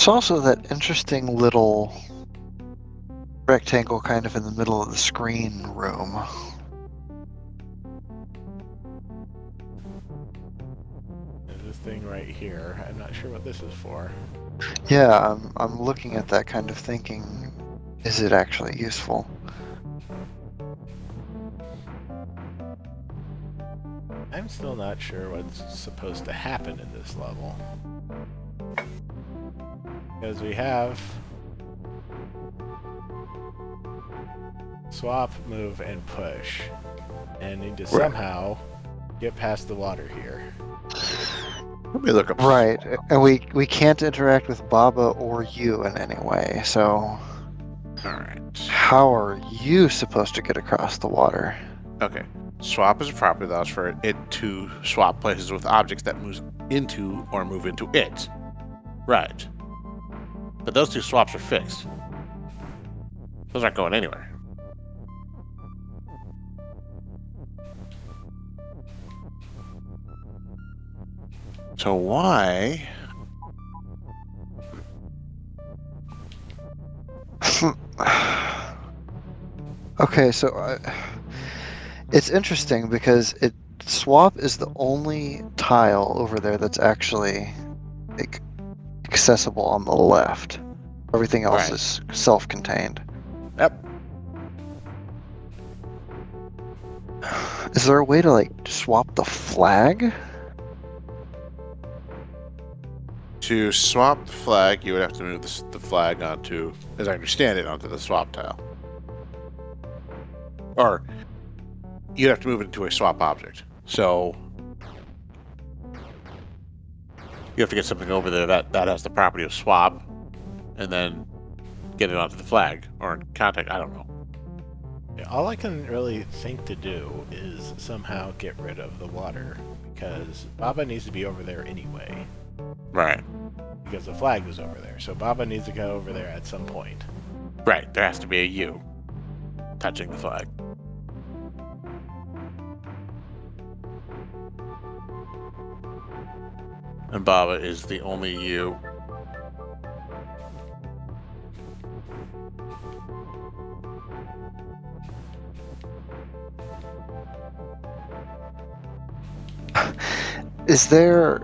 it's also that interesting little rectangle kind of in the middle of the screen room. There's this thing right here. I'm not sure what this is for. Yeah, I'm looking at that kind of thinking, is it actually useful? I'm still not sure what's supposed to happen in this level. Because we have swap, move, and push. And need to somehow get past the water here. Let me look up. Right, and we can't interact with Baba or you in any way, so All right. how are you supposed to get across the water? Okay. Swap is a property that allows for it to swap places with objects that moves into or move into it. Right. But those two swaps are fixed. Those aren't going anywhere. So why? Okay, so it's interesting because swap is the only tile over there that's actually like, accessible on the left. Everything else Right. is self-contained. Yep. Is there a way to like swap the flag? To swap the flag, you would have to move the flag onto, as I understand it, onto the swap tile. Or you'd have to move it into a swap object. So you have to get something over there that has the property of swap, and then get it onto the flag or in contact. I don't know. Yeah, all I can really think to do is somehow get rid of the water. Because Baba needs to be over there anyway. Right. Because the flag was over there. So Baba needs to go over there at some point. Right. There has to be a U touching the flag. And Baba is the only U. Is there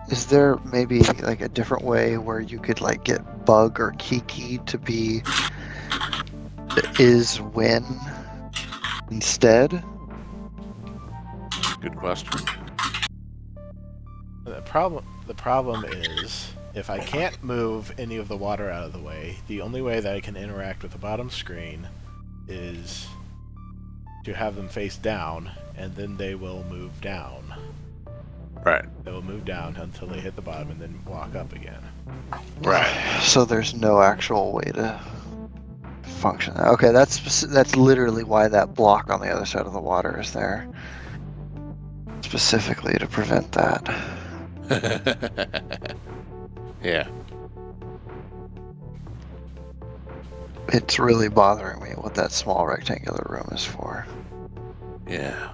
Is there maybe like a different way where you could like get Bug or Kiki to be the is when instead? Good question. The problem is, if I can't move any of the water out of the way, the only way that I can interact with the bottom screen is to have them face down, and then they will move down. Right. They will move down until they hit the bottom and then walk up again. Right. So there's no actual way to function. Okay, that's literally why that block on the other side of the water is there. Specifically to prevent that. Yeah. It's really bothering me what that small rectangular room is for. Yeah.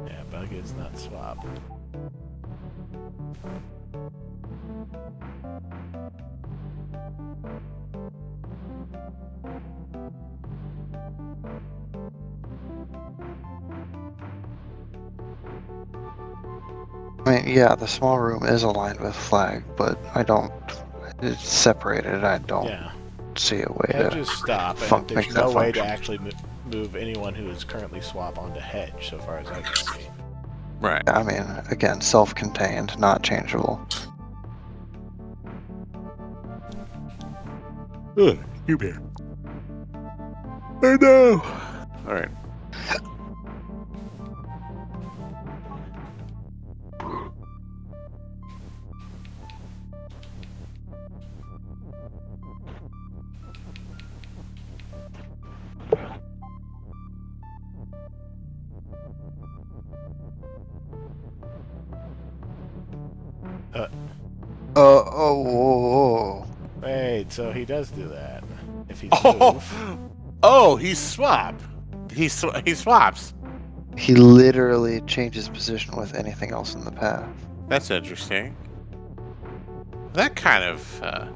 Yeah, Bug is not swap. I mean, yeah, the small room is aligned with flag, but it's separated. I don't Yeah. see a way to Hedges stop, and make there's that no way to function. actually move anyone who is currently swap onto hedge, so far as I can see. Right. I mean, again, self-contained, not changeable. Ugh, you bear. I know. All right. Oh. Wait, so he does do that. If he's Oh, oh, he's swap. He swaps. He literally changes position with anything else in the path. That's interesting. That kind of.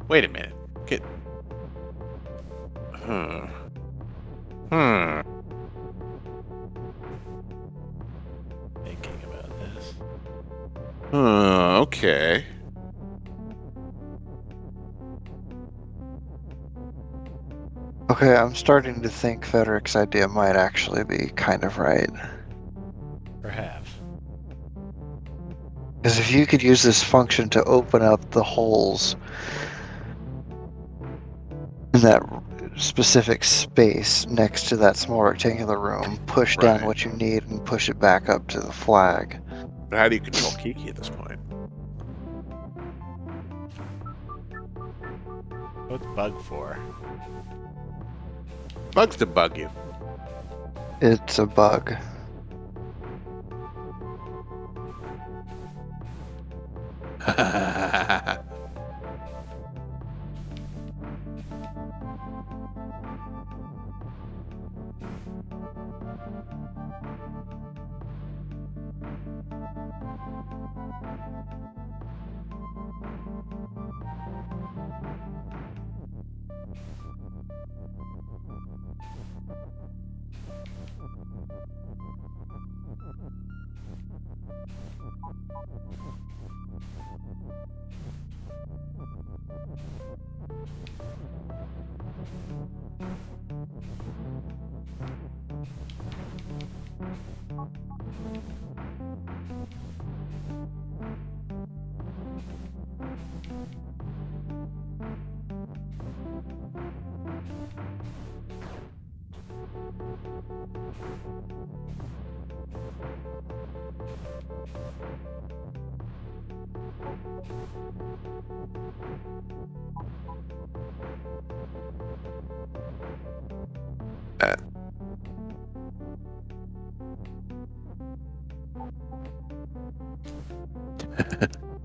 Wait a minute. Get. Hmm. Hmm. thinking about this. Okay. Okay, I'm starting to think Federic's idea might actually be kind of right. Perhaps. Because if you could use this function to open up the holes in that specific space next to that small rectangular room, push down Right. what you need and push it back up to the flag. But how do you control Kiki at this point? What's Bug for? Bugs to bug you. It's a bug.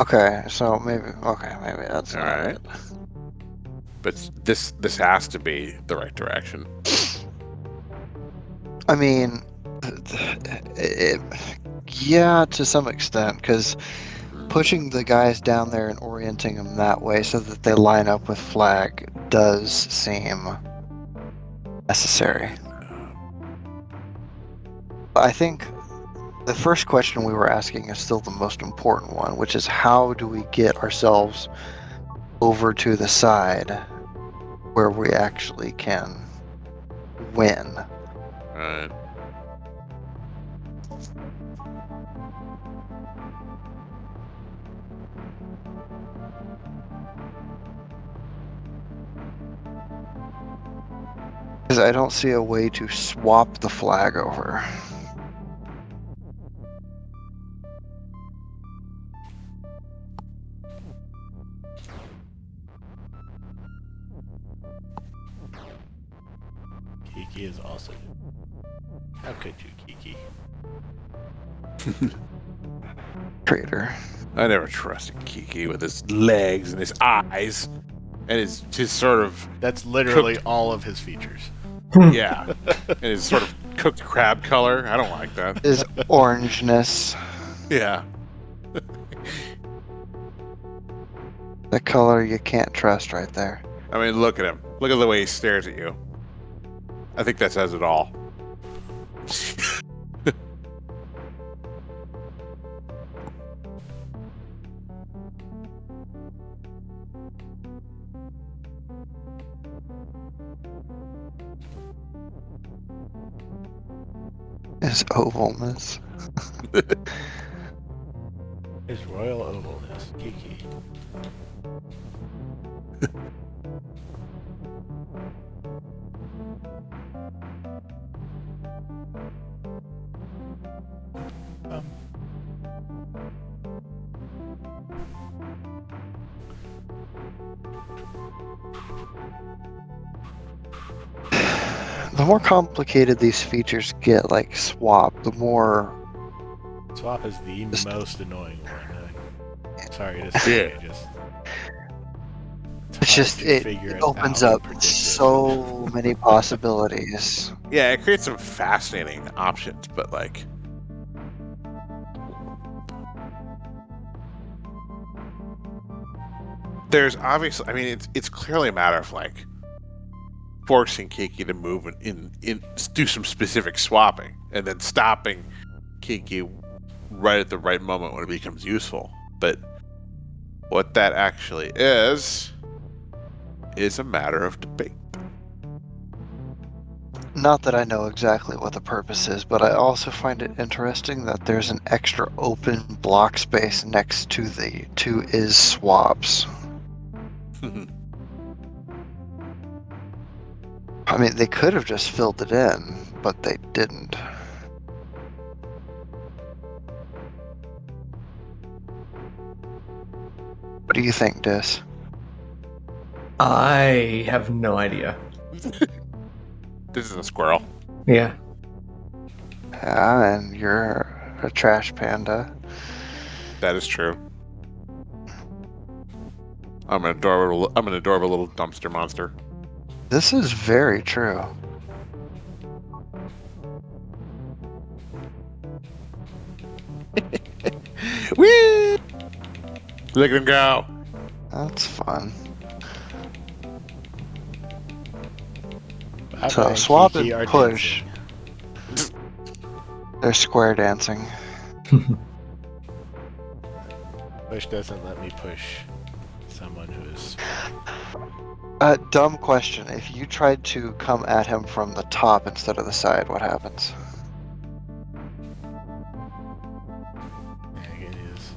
Okay, so maybe that's All not right. it. But this has to be the right direction. I mean, yeah, to some extent, because pushing the guys down there and orienting them that way so that they line up with flag does seem necessary. I think the first question we were asking is still the most important one, which is how do we get ourselves over to the side where we actually can win? Right. Because I don't see a way to swap the flag over. Kiki is also. How could you, Kiki? Traitor. I never trusted Kiki with his legs and his eyes and his sort of That's literally all of his features. yeah, and his sort of cooked crab color. I don't like that. His orangeness. Yeah. The color you can't trust right there. I mean, look at him. Look at the way he stares at you. I think that says it all. His ovalness. His royal ovalness, Kiki. The more complicated these features get, like swap, the more Swap is the Just- most annoying one. Sorry to say, Yeah. it's just hard to it figure opens out and up predict it. so many possibilities. Yeah, it creates some fascinating options, but like there's obviously, I mean, it's clearly a matter of like forcing Kiki to move in do some specific swapping and then stopping Kiki right at the right moment when it becomes useful. But what that actually is a matter of debate. Not that I know exactly what the purpose is, but I also find it interesting that there's an extra open block space next to the two is swaps. I mean, they could have just filled it in, but they didn't. What do you think, Dis? I have no idea. This is a squirrel. Yeah. Yeah, and you're a trash panda. That is true. I'm an adorable little dumpster monster. This is very true. Whee! Look at him go. That's fun. Bye-bye, So swap Kiki and are push. dancing. They're square dancing. Push doesn't let me push someone who is. Dumb question. If you tried to come at him from the top instead of the side, what happens? Yeah, it is.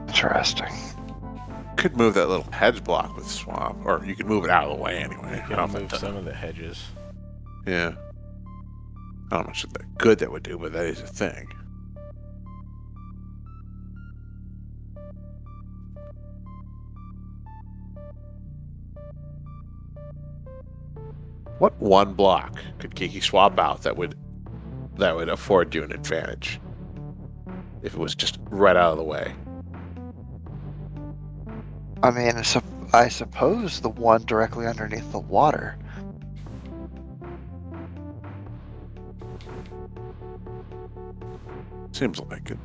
Interesting. Could move that little hedge block with swap, or you could move it out of the way anyway. You I can don't know move if that- some of the hedges. Yeah. I don't know how much of that good that would do, but that is a thing. What one block could Kiki swap out that would afford you an advantage? If it was just right out of the way. I mean, I suppose the one directly underneath the water. Seems like it.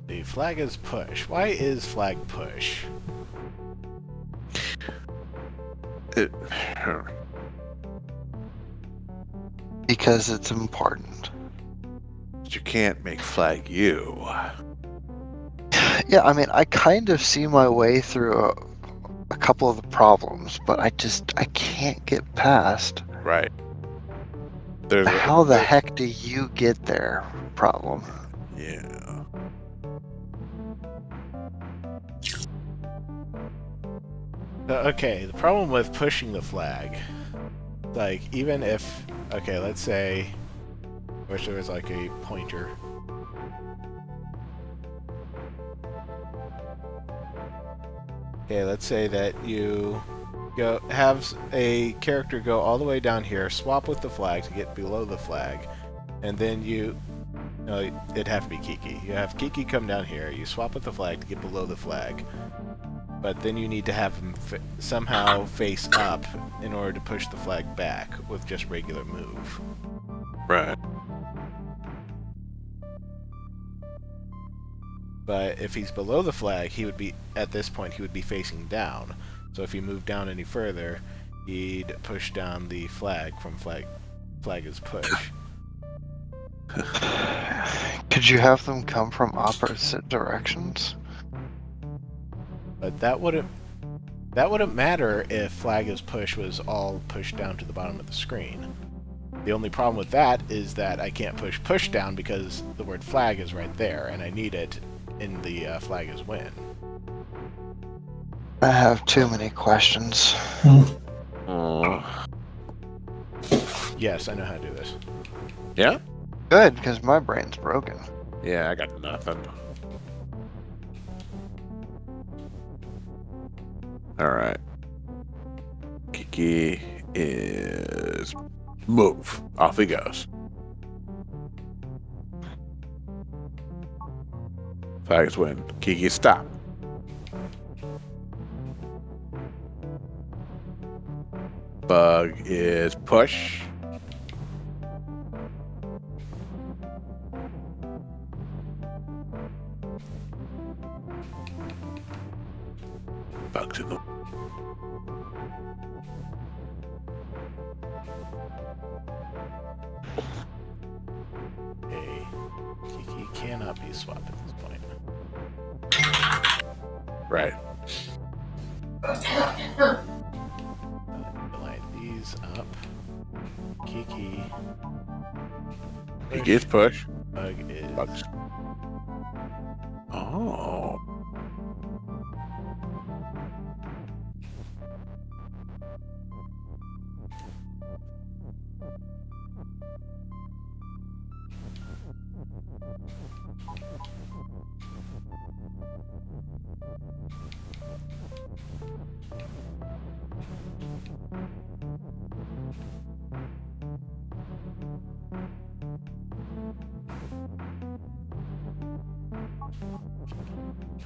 The flag is push. Why is flag push? It Because it's important. but you can't make flag you. Yeah, I mean, I kind of see my way through a couple of the problems, but I can't get past Right. There's how the heck do you get there problem. Yeah. Okay, the problem with pushing the flag, like, even if, okay, let's say, I wish there was like a pointer. Okay, let's say that you have a character go all the way down here, swap with the flag to get below the flag, and then no, it'd have to be Kiki. You have Kiki come down here, you swap with the flag to get below the flag, but then you need to have him somehow face up in order to push the flag back with just regular move. Right. But if he's below the flag, he would be, at this point, he would be facing down. So if you move down any further, he'd push down the flag from flag is push. Could you have them come from opposite directions? But that wouldn't matter if flag is push was all pushed down to the bottom of the screen. The only problem with that is that I can't push down because the word flag is right there, and I need it in the flag is win. I have too many questions. Oh. Yes, I know how to do this. Yeah? Good, because my brain's broken. Yeah, I got nothing. Alright. Kiki is move. Off he goes. Flags win. Kiki stop. Bug is push. Bug's in the Okay. Kiki cannot be swapped at this point. right. Line these up. Kiki. He gets push. Bug is. Bugs. Oh.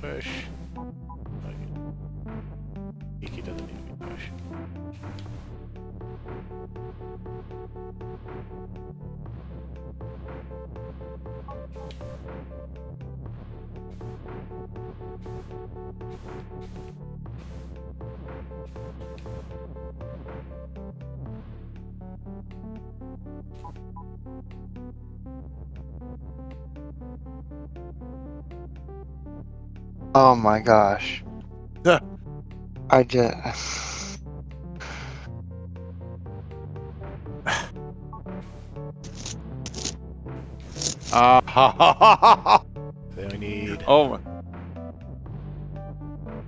Push. Okay. Kiki doesn't need to be pushed. Oh my gosh. Yeah. I just... Then we need Oh my.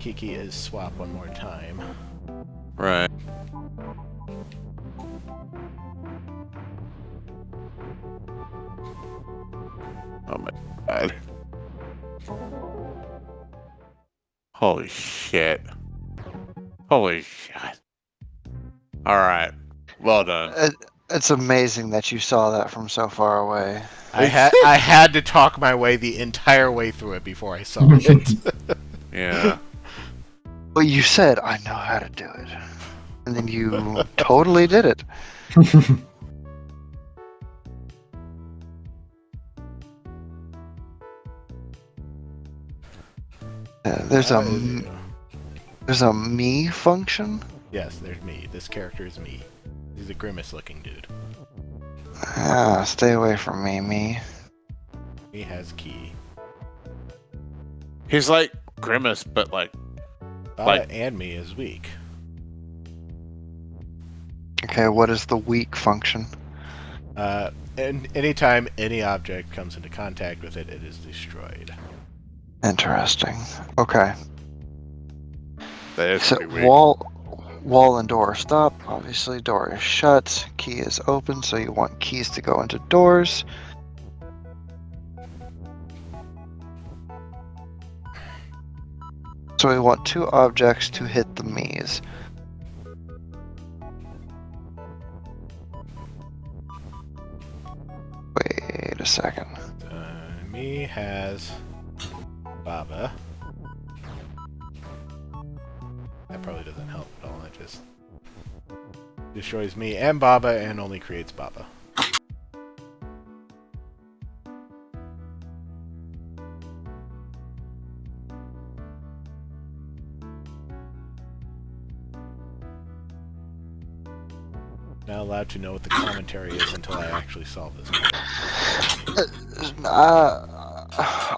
Kiki is swap one more time. Right. Oh my god. Holy shit. Holy shit. Alright. Well done. It's amazing that you saw that from so far away. I had to talk my way the entire way through it before I saw it. Yeah. But you said, I know how to do it. And then you totally did it. There's Baba is you. there's a me function. Yes, there's me. This character is me. He's a grimace-looking dude. Ah, stay away from me. He has key. He's like Grimace, but like Baba and me is weak. Okay, what is the weak function? And anytime any object comes into contact with it, it is destroyed. Interesting. Okay. that is So pretty weak. wall and door are stop. Obviously, door is shut. Key is open, so you want keys to go into doors. So we want two objects to hit the me's. Wait a second. Me has Baba. That probably doesn't help at all. It just destroys me and Baba and only creates Baba. Not allowed to know what the commentary is until I actually solve this problem.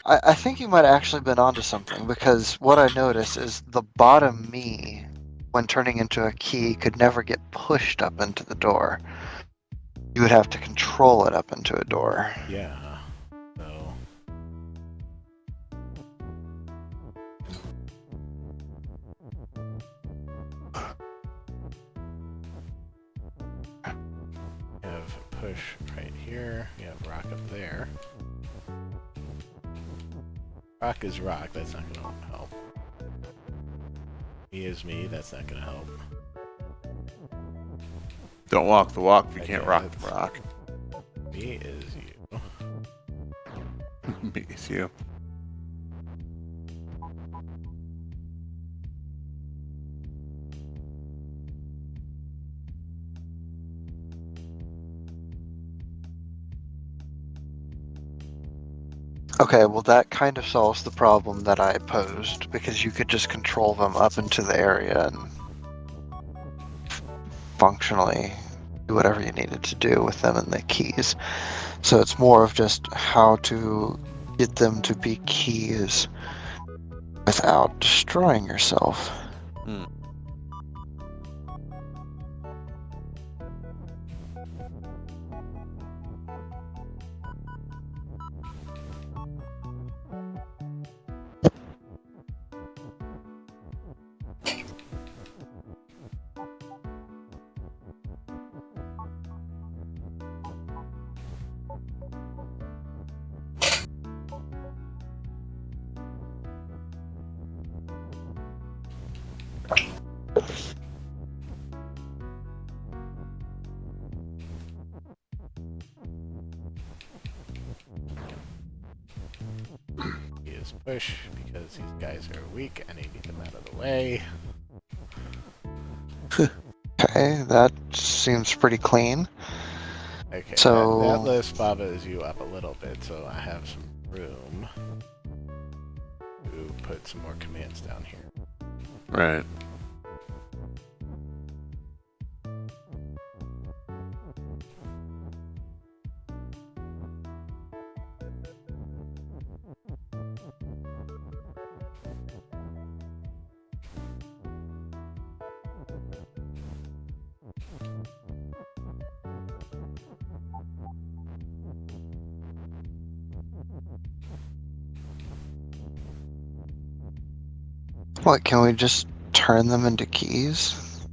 I think you might have actually been onto something, because what I noticed is the bottom me, when turning into a key, could never get pushed up into the door. You would have to control it up into a door. Yeah. So you have push right here. You have rock up there. Rock is rock. That's not going to help. Me is me. That's not going to help. Don't walk the walk if you Okay, can't rock the that's- rock. Me is you. Me is you. Okay, well that kind of solves the problem that I posed, because you could just control them up into the area and functionally do whatever you needed to do with them and the keys. So it's more of just how to get them to be keys without destroying yourself. He is push because these guys are weak and I need them out of the way. Okay, that seems pretty clean. Okay, So- that lifts Baba is you up a little bit, so I have some room to put some more commands down here. Right. What, can we just turn them into keys?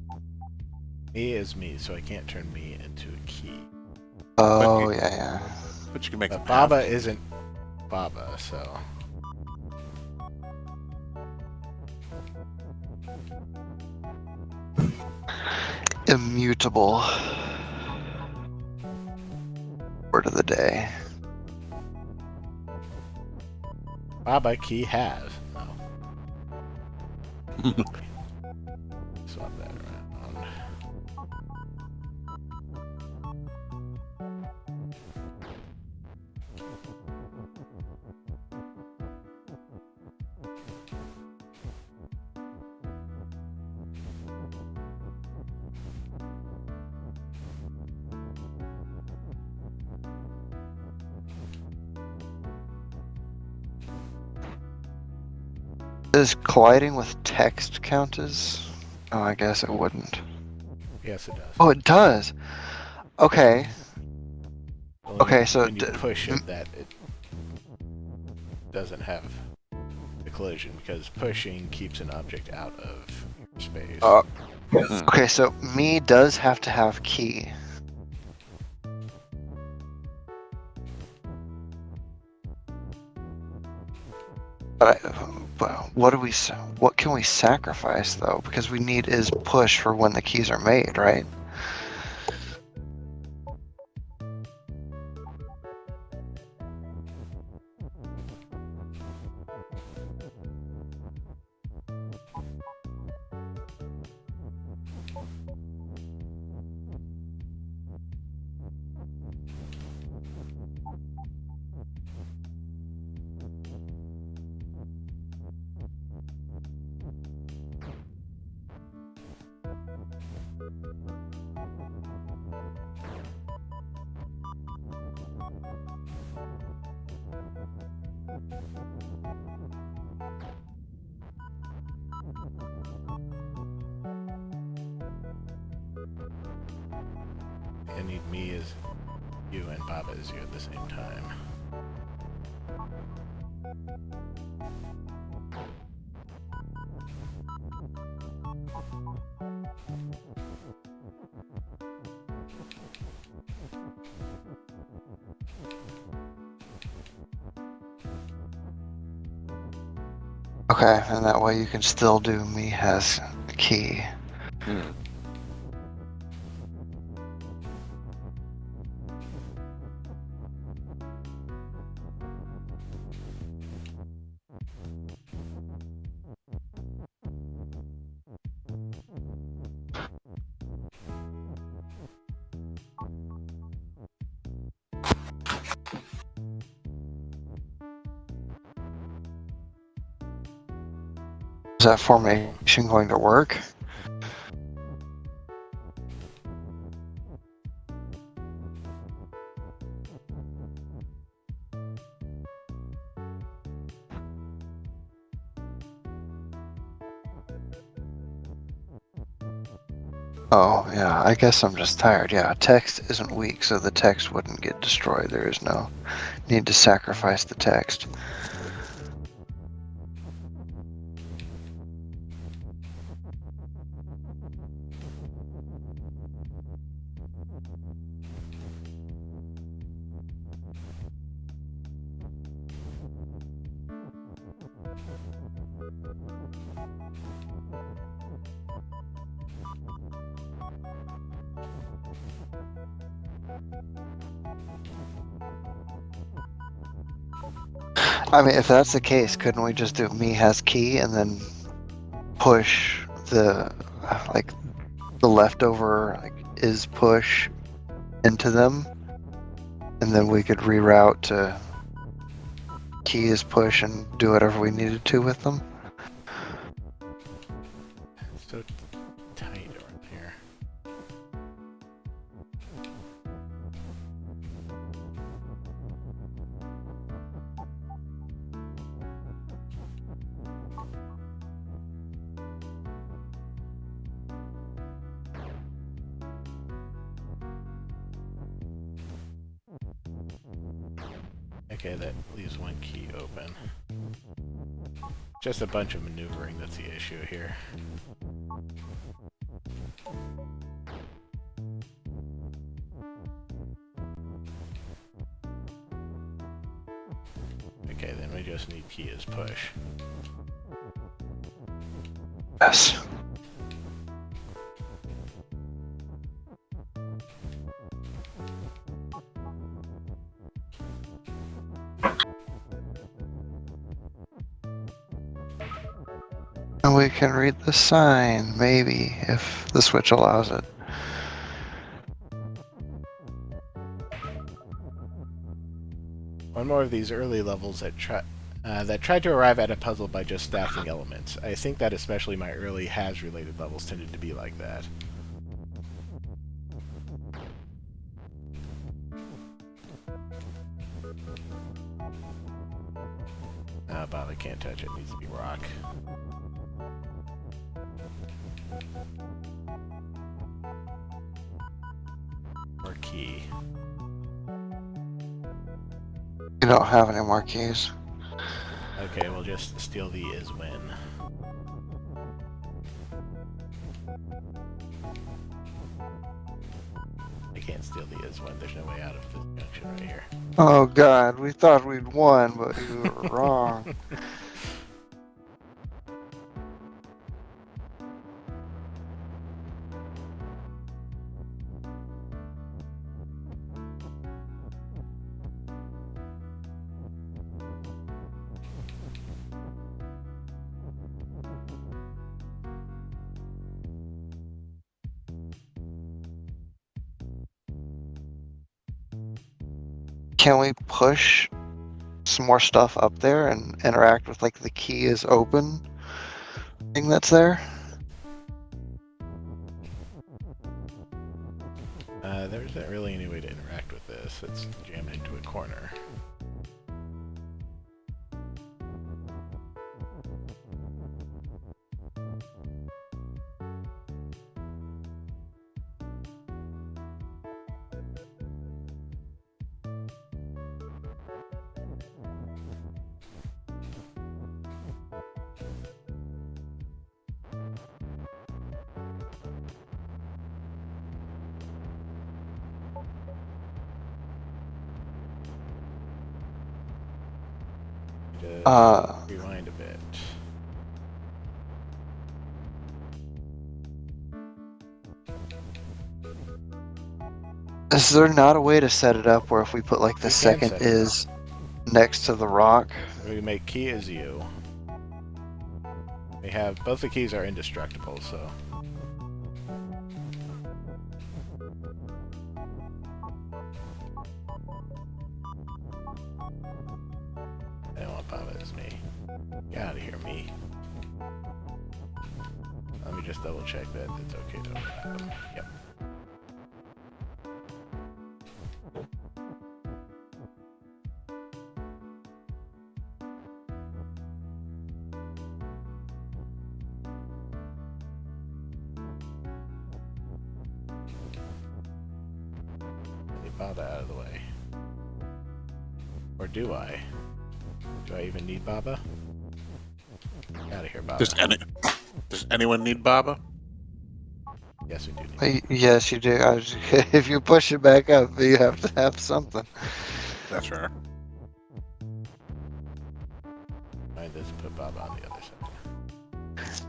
Me is me, so I can't turn me into a key. Oh, you- yeah. But you can make But them Baba have- isn't Baba, so Immutable. Word of the day. Baba key has. No. Swap that around. Does colliding with text count as? Oh, I guess it wouldn't. Yes, it does. Oh, it does. Okay. Only Okay, so when you push it, that it doesn't have the collision, because pushing keeps an object out of space. Okay, so me does have to have key. But what can we sacrifice though? Because we need is push for when the keys are made, right? I need me as you and Baba as you at the same time. Okay, and that way you can still do me has key. Hmm. Is that formation going to work? Oh, yeah, I guess I'm just tired. Yeah, text isn't weak, so the text wouldn't get destroyed. There is no need to sacrifice the text. I mean, if that's the case, couldn't we just do me has key and then push the, like, the leftover, like, is push into them? And then we could reroute to key is push and do whatever we needed to with them? It's so tight around here. Okay, that leaves one key open. Just a bunch of maneuvering that's the issue here. Okay, then we just need key as push. Yes. And we can read the sign, maybe, if the switch allows it. One more of these early levels that tried to arrive at a puzzle by just stacking elements. I think that especially my early has-related levels tended to be like that. Baba can't touch it. It needs to be rock. Or key. You don't have any more keys. Okay, we'll just steal the is win. I can't steal the is win. There's no way out of this junction right here. Oh god, we thought we'd won, but you were wrong. Can we push some more stuff up there and interact with like the key is open thing that's there? There isn't really any way to interact with this. It's jammed into a corner. Just rewind a bit. Is there not a way to set it up where if we put like the We can second set it is next to the rock? We make key as you. We have both the keys are indestructible, so. I don't want Baba as me. Get out of here, me. Let me just double check that it's okay to overlap them. Yep. Get Baba out of the way. Or do I? Do I even need Baba? Get out of here, Baba. Does anyone need Baba? Yes, we do need Yes, you do. If you push it back up, you have to have something. That's fair. Find this and put Baba on the other side.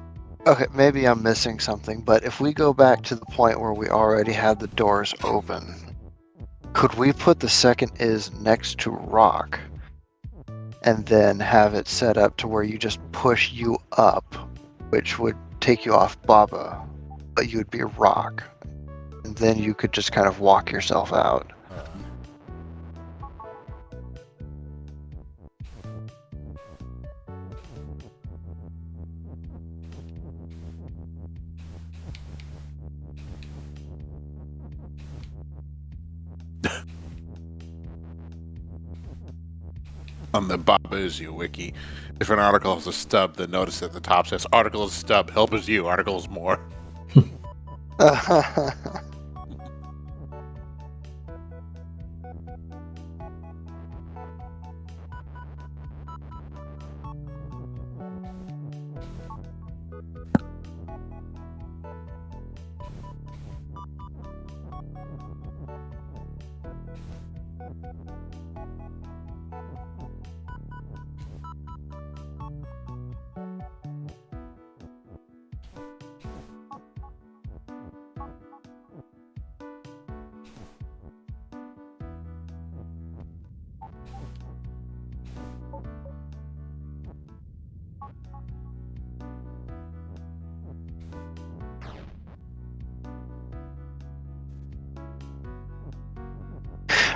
Okay, maybe I'm missing something, but if we go back to the point where we already had the doors open, could we put the second is next to rock and then have it set up to where you just push you up, which would take you off Baba, but you would be rock, and then you could just kind of walk yourself out. On the Baba is you wiki, if an article has a stub, then notice at the top says article is stub, help is you, article is more.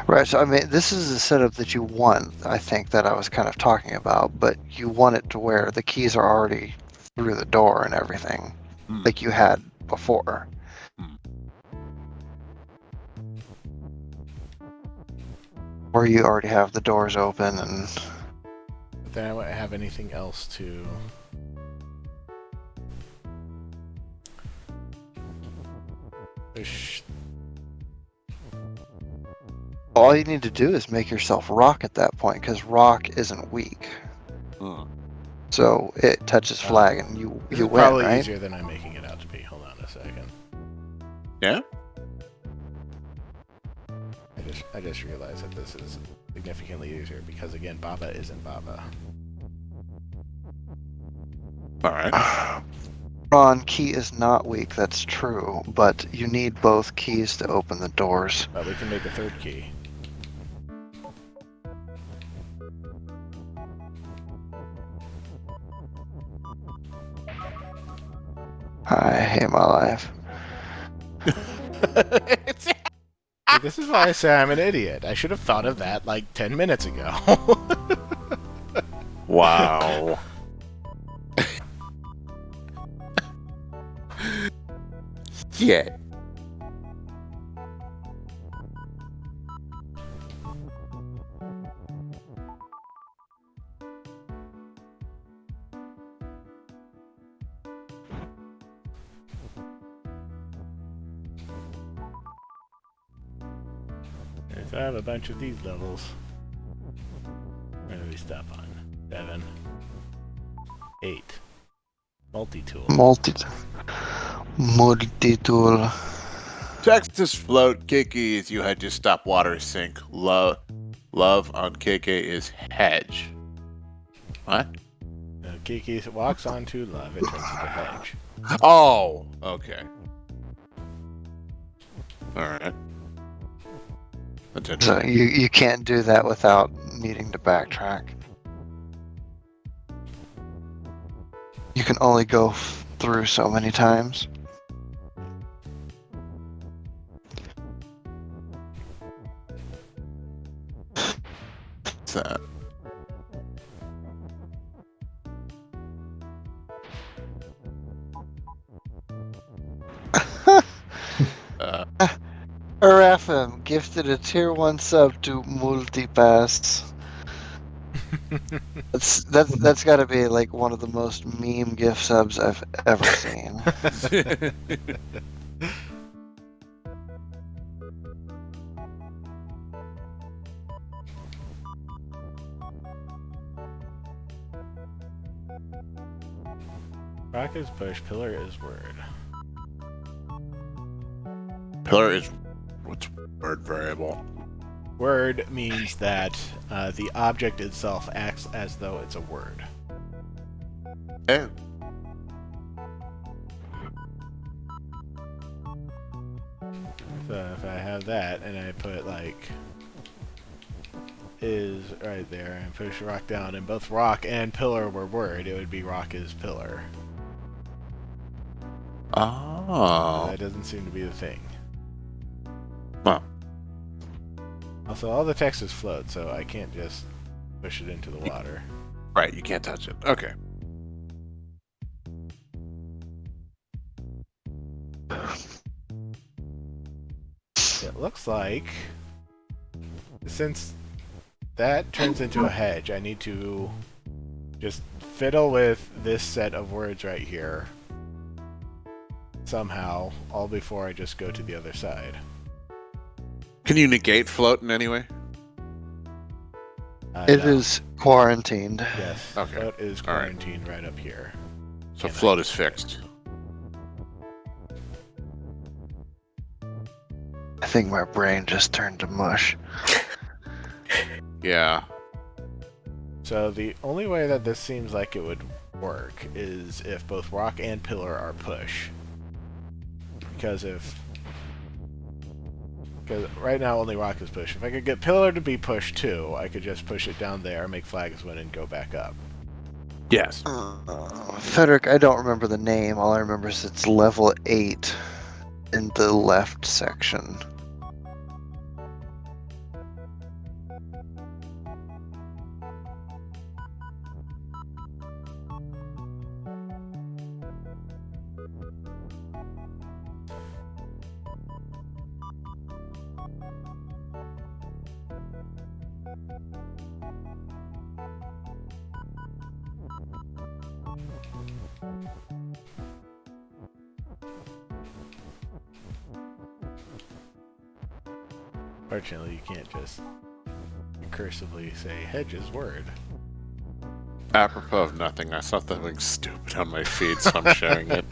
Right, so I mean, this is the setup that you want, I think, that I was kind of talking about, but you want it to where the keys are already through the door and everything, like you had before. Or you already have the doors open and... But then I wouldn't have anything else to... push. All you need to do is make yourself rock at that point, because rock isn't weak. So it touches flag and you This is win, probably right? easier than I'm making it out to be. Hold on a second. Yeah? I just realized that this is significantly easier because, again, Baba isn't Baba. Alright. Ron, key is not weak, that's true, but you need both keys to open the doors. But we can make a third key. I hate my life. See, this is why I say I'm an idiot. I should have thought of that like 10 minutes ago. Wow. Yeah. So I have a bunch of these levels. Where do we stop on? 7. 8. Multi-tool. Multi-tool. Texas float, Kiki is you had to stop water sink. Love on Kiki is hedge. What? Kiki walks onto love, it turns into hedge. Oh, okay. Alright. So you can't do that without needing to backtrack. You can only go through so many times. What's that? RFM gifted a tier 1 sub to Multipass. That's got to be like one of the most meme gift subs I've ever seen. Rock is push, pillar is word. Pillar is what's word variable? Word means that the object itself acts as though it's a word. Oh. So if I have that and I put like is right there and push rock down and both rock and pillar were word, it would be rock is pillar. Oh. That doesn't seem to be the thing. Well. Also, all the text is float, so I can't just push it into the water. Right, you can't touch it. Okay. It looks like since that turns into a hedge, I need to just fiddle with this set of words right here somehow, all before I just go to the other side. Can you negate float in any way? It No. is quarantined. Yes. Okay. Float is All right. quarantined right up here. So And float I- is fixed. I think my brain just turned to mush. Yeah. So the only way that this seems like it would work is if both rock and pillar are push. Because right now only rock is push. If I could get pillar to be push too, I could just push it down there, make flags win, and go back up. Yes. Frederick, I don't remember the name. All I remember is it's level 8 in the left section. Fortunately, you can't just incursively say hedges word. Apropos of nothing, I saw something stupid on my feed, so I'm sharing it.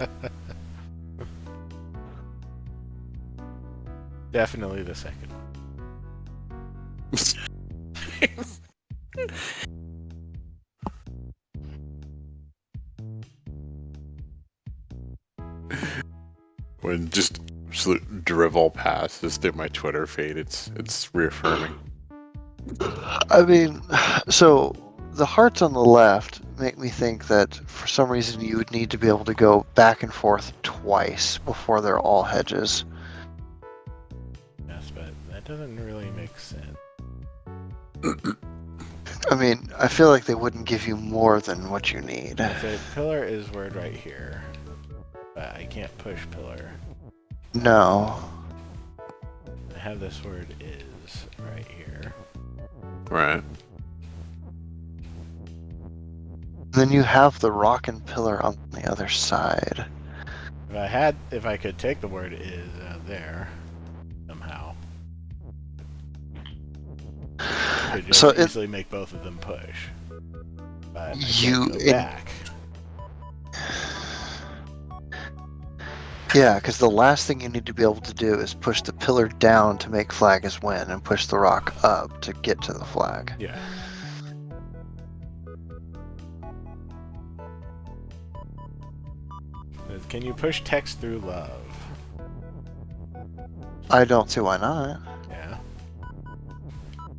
Definitely the second one. When just absolute drivel passes through my Twitter feed, it's reaffirming. I mean, so the hearts on the left make me think that for some reason you would need to be able to go back and forth twice before they're all hedges. Yes, but that doesn't really make sense. I mean, I feel like they wouldn't give you more than what you need. I say pillar is word right here, but I can't push pillar. No. I have this word is right here. Right. Then you have the rock and pillar on the other side. If I could take the word is out there somehow, I could just So easily make both of them push. But I You- can't go back. Yeah, because the last thing you need to be able to do is push the pillar down to make flag is win, and push the rock up to get to the flag. Yeah. Can you push text through love? I don't see why not. Yeah.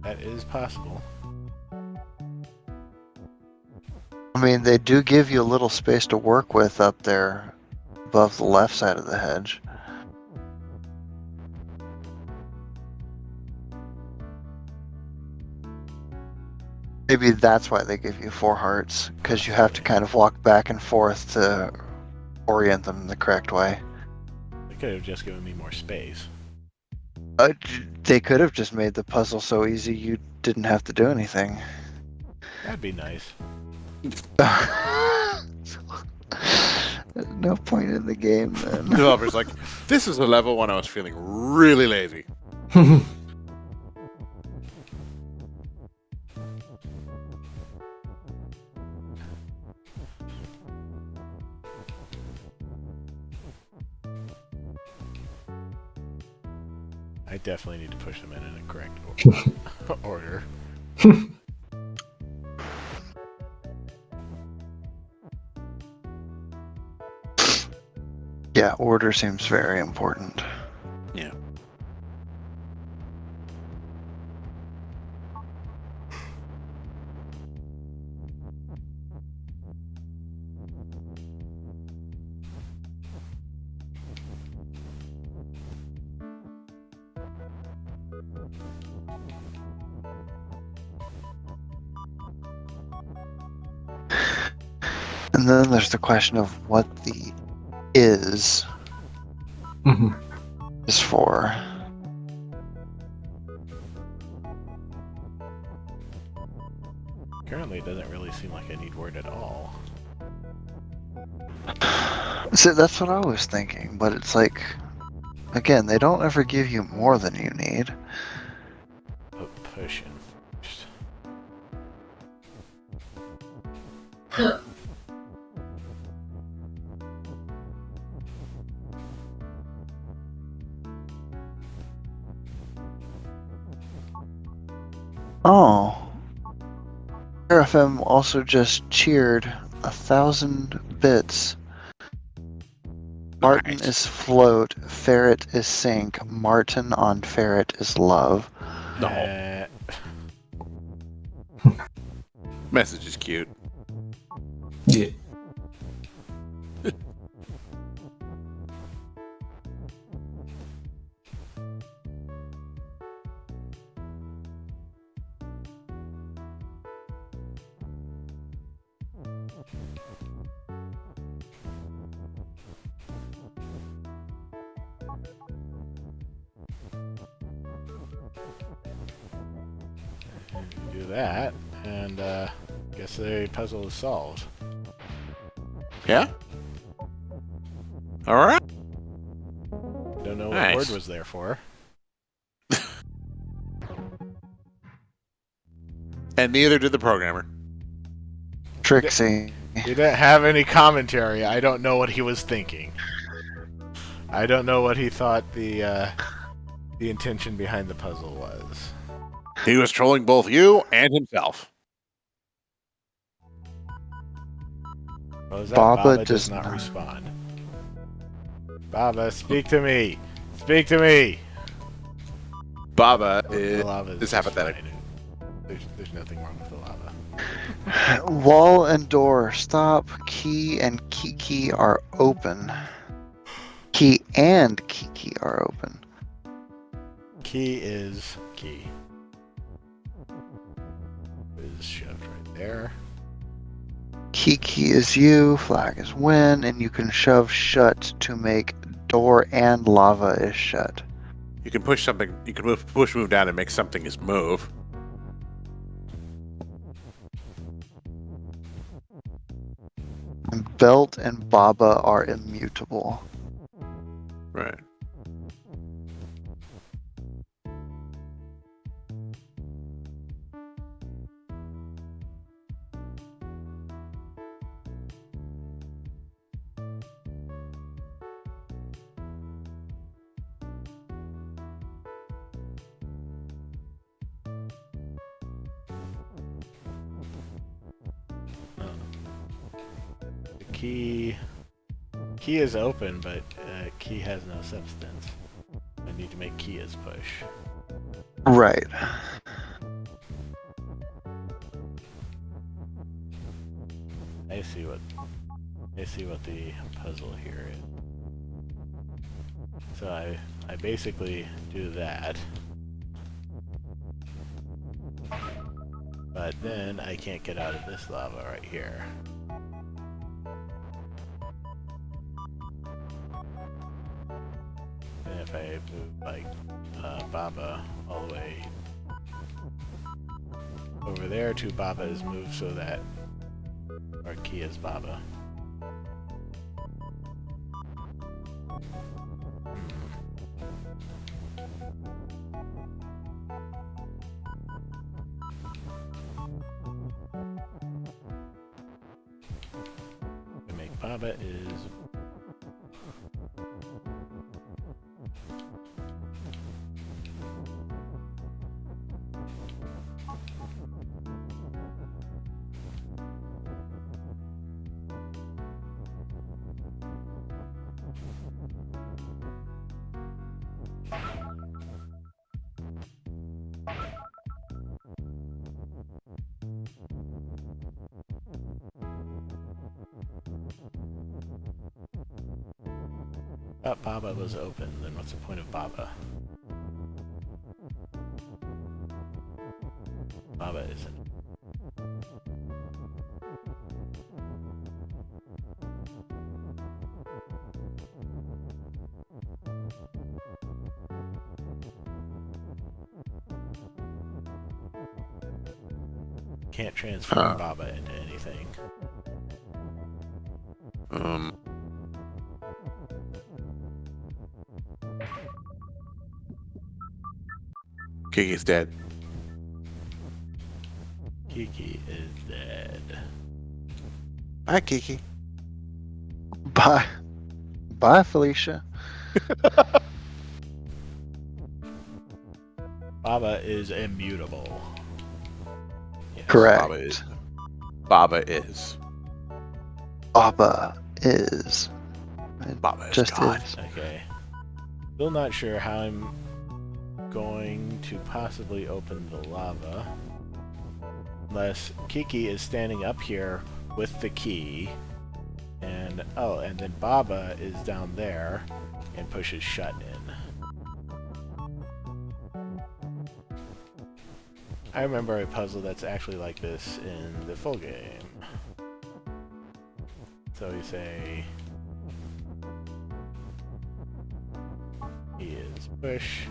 That is possible. I mean, they do give you a little space to work with up there above the left side of the hedge. Maybe that's why they give you 4 hearts, because you have to kind of walk back and forth to orient them the correct way. They could have just given me more space. They could have just made the puzzle so easy you didn't have to do anything. That'd be nice. No point in the game then. Developer's like, this is a level when I was feeling really lazy. I definitely need to push them in a correct order. Yeah, order seems very important. Yeah. And then there's the question of what the is for. Currently, it doesn't really seem like I need word at all. So that's what I was thinking, but it's like, again, they don't ever give you more than you need. Put push in first. Oh. RFM also just cheered 1,000 bits. Martin Nice. is float, ferret is sink, Martin on ferret is love. No. Message is cute. Yeah. Do that, and guess the puzzle is solved. Yeah? Alright. Don't know what Nice. word was there for. And neither did the programmer. Trixie. He didn't have any commentary. I don't know what he was thinking. I don't know what he thought the intention behind the puzzle was. He was trolling both you and himself. What was that? Baba Baba does does not not. respond. Baba, speak to me. Speak to me. Baba The lava is just apathetic. fine. There's nothing wrong with the lava. Wall and door. Stop. Key and Kiki are open. Key and Kiki are open. Key is key. Is shoved right there. Kiki is you. Flag is win, and you can shove shut to make door and lava is shut. You can push something. You can move down and make something is move. And Belt and Baba are immutable. Right. The key is open, but key has no substance. I need to make key as push. Right. I see what the puzzle here is. So I basically do that. But then I can't get out of this lava right here. And if I move like Baba all the way over there to Baba is moved so that our key is Baba. We make Baba is Baba was open, then what's the point of Baba? Baba isn't. Can't transform Baba into anything. Kiki's dead. Kiki is dead. Hi, Kiki. Bye. Bye, Felicia. Baba is immutable. Yes. Correct. Baba is. Baba is. Baba is. It Baba is just God. is. Okay. Still not sure how I'm going to possibly open the lava. Unless Kiki is standing up here with the key. And, oh, and then Baba is down there and pushes shut in. I remember a puzzle that's actually like this in the full game. So you say he is push.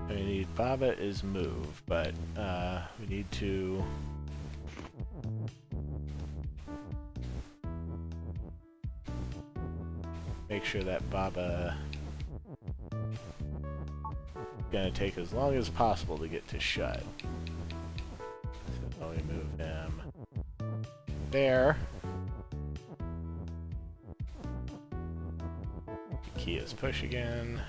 We need Baba is move, but we need to make sure that Baba is gonna take as long as possible to get to shut. So we move him there. Key is push again.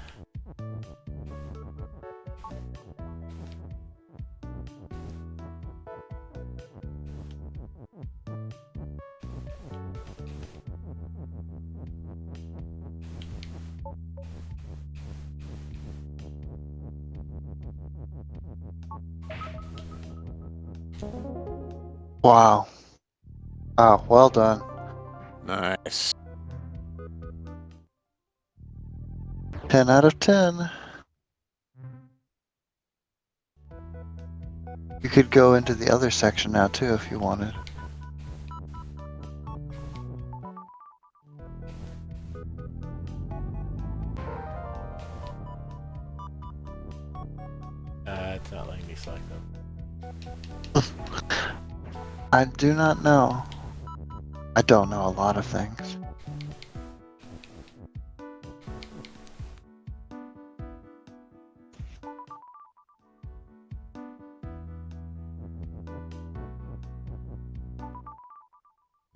Wow. Wow, well done. Nice. 10 out of 10. You could go into the other section now too if you wanted. It's not letting me select them. I do not know. I don't know a lot of things.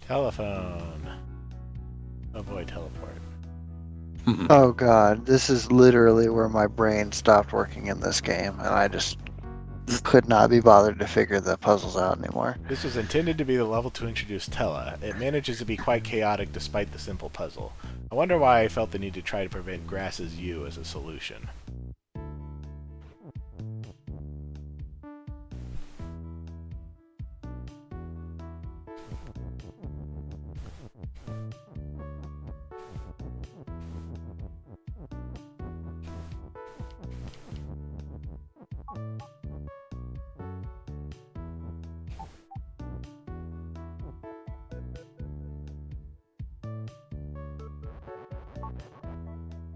Telephone. Avoid teleport. Oh god, this is literally where my brain stopped working in this game, and I just could not be bothered to figure the puzzles out anymore. This was intended to be the level to introduce Tella. It manages to be quite chaotic despite the simple puzzle. I wonder why I felt the need to try to prevent Grass's U as a solution.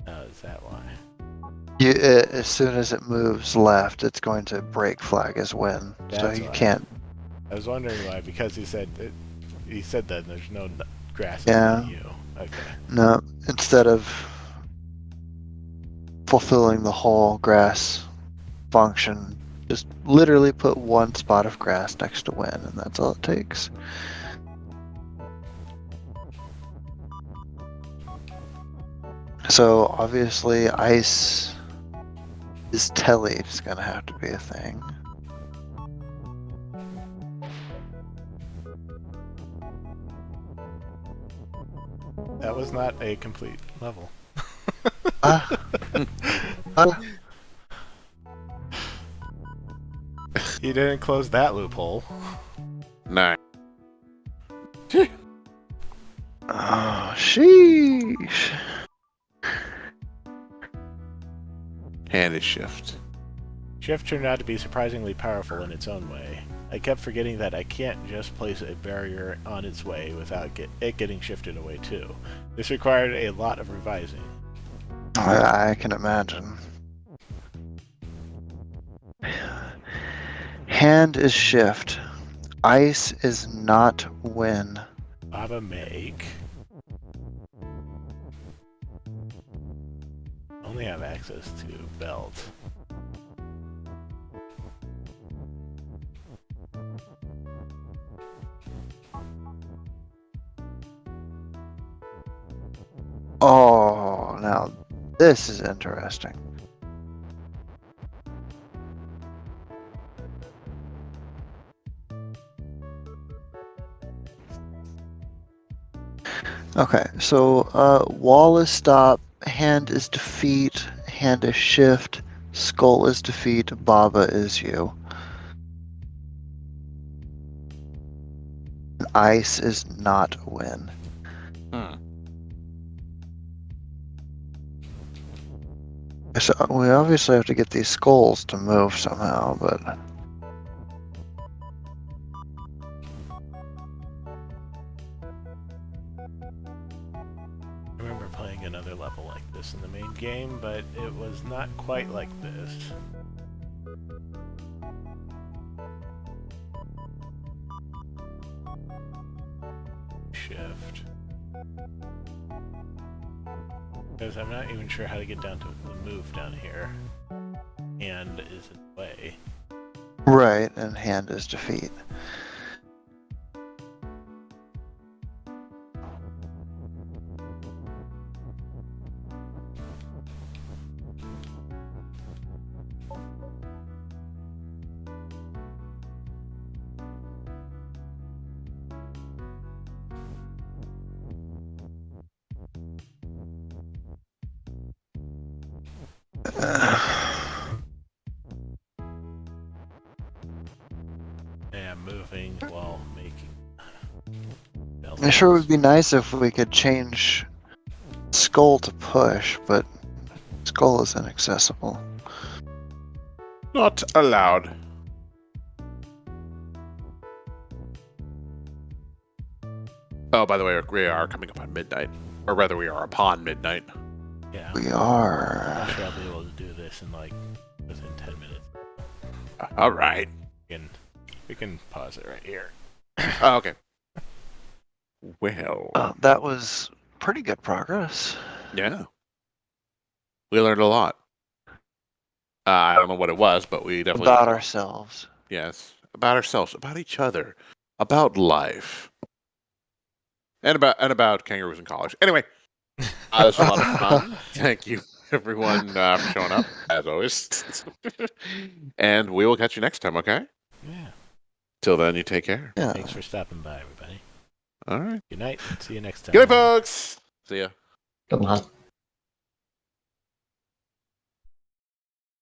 Oh, is that why? As soon as it moves left, it's going to break flag as win. So That's you why. can't. I was wondering why, because he said that there's no Grass Yeah. in the U. Okay. No, instead of fulfilling the whole grass function, just literally put one spot of grass next to win, and that's all it takes. So obviously ice is telly is gonna have to be a thing. That was not a complete level. Ah. Ah. He didn't close that loophole. Nice. Oh, sheesh. Hand is shift. Shift turned out to be surprisingly powerful in its own way. I kept forgetting that I can't just place a barrier on its way without it getting shifted away too. This required a lot of revising. I can imagine. Hand is shift. Ice is not win. Baba make. Only have access to belt. Oh, now this is interesting. Okay, so wall is stop, hand is defeat, hand is shift, skull is defeat, Baba is you. Ice is not win. So we obviously have to get these skulls to move somehow, but I remember playing another level like this in the main game, but but it was not quite like this. Shift. Because I'm not even sure how to get down to the move down here. Hand is in the way. Right, and hand is defeat. Yeah, moving while making. I'm sure it would be nice if we could change skull to push, but skull is inaccessible. Not allowed. Oh, by the way, we are coming up on midnight. Or rather, we are upon midnight. Yeah. We I'm are. not sure I'll be able to do this in like within 10 minutes. All right. We can pause it right here. Oh, okay. Well, That was pretty good progress. yeah. We learned a lot. I don't know what it was, but we definitely About learned a lot. ourselves. Yes, about ourselves, about each other, about life, and about kangaroos in college. Anyway, this was a lot of fun. Thank you, everyone, for showing up as always. And we will catch you next time. Okay. Yeah. Till then, you take care. Yeah. Thanks for stopping by, everybody. All right. Good night. See you next time. Good night, folks. See ya. Good night.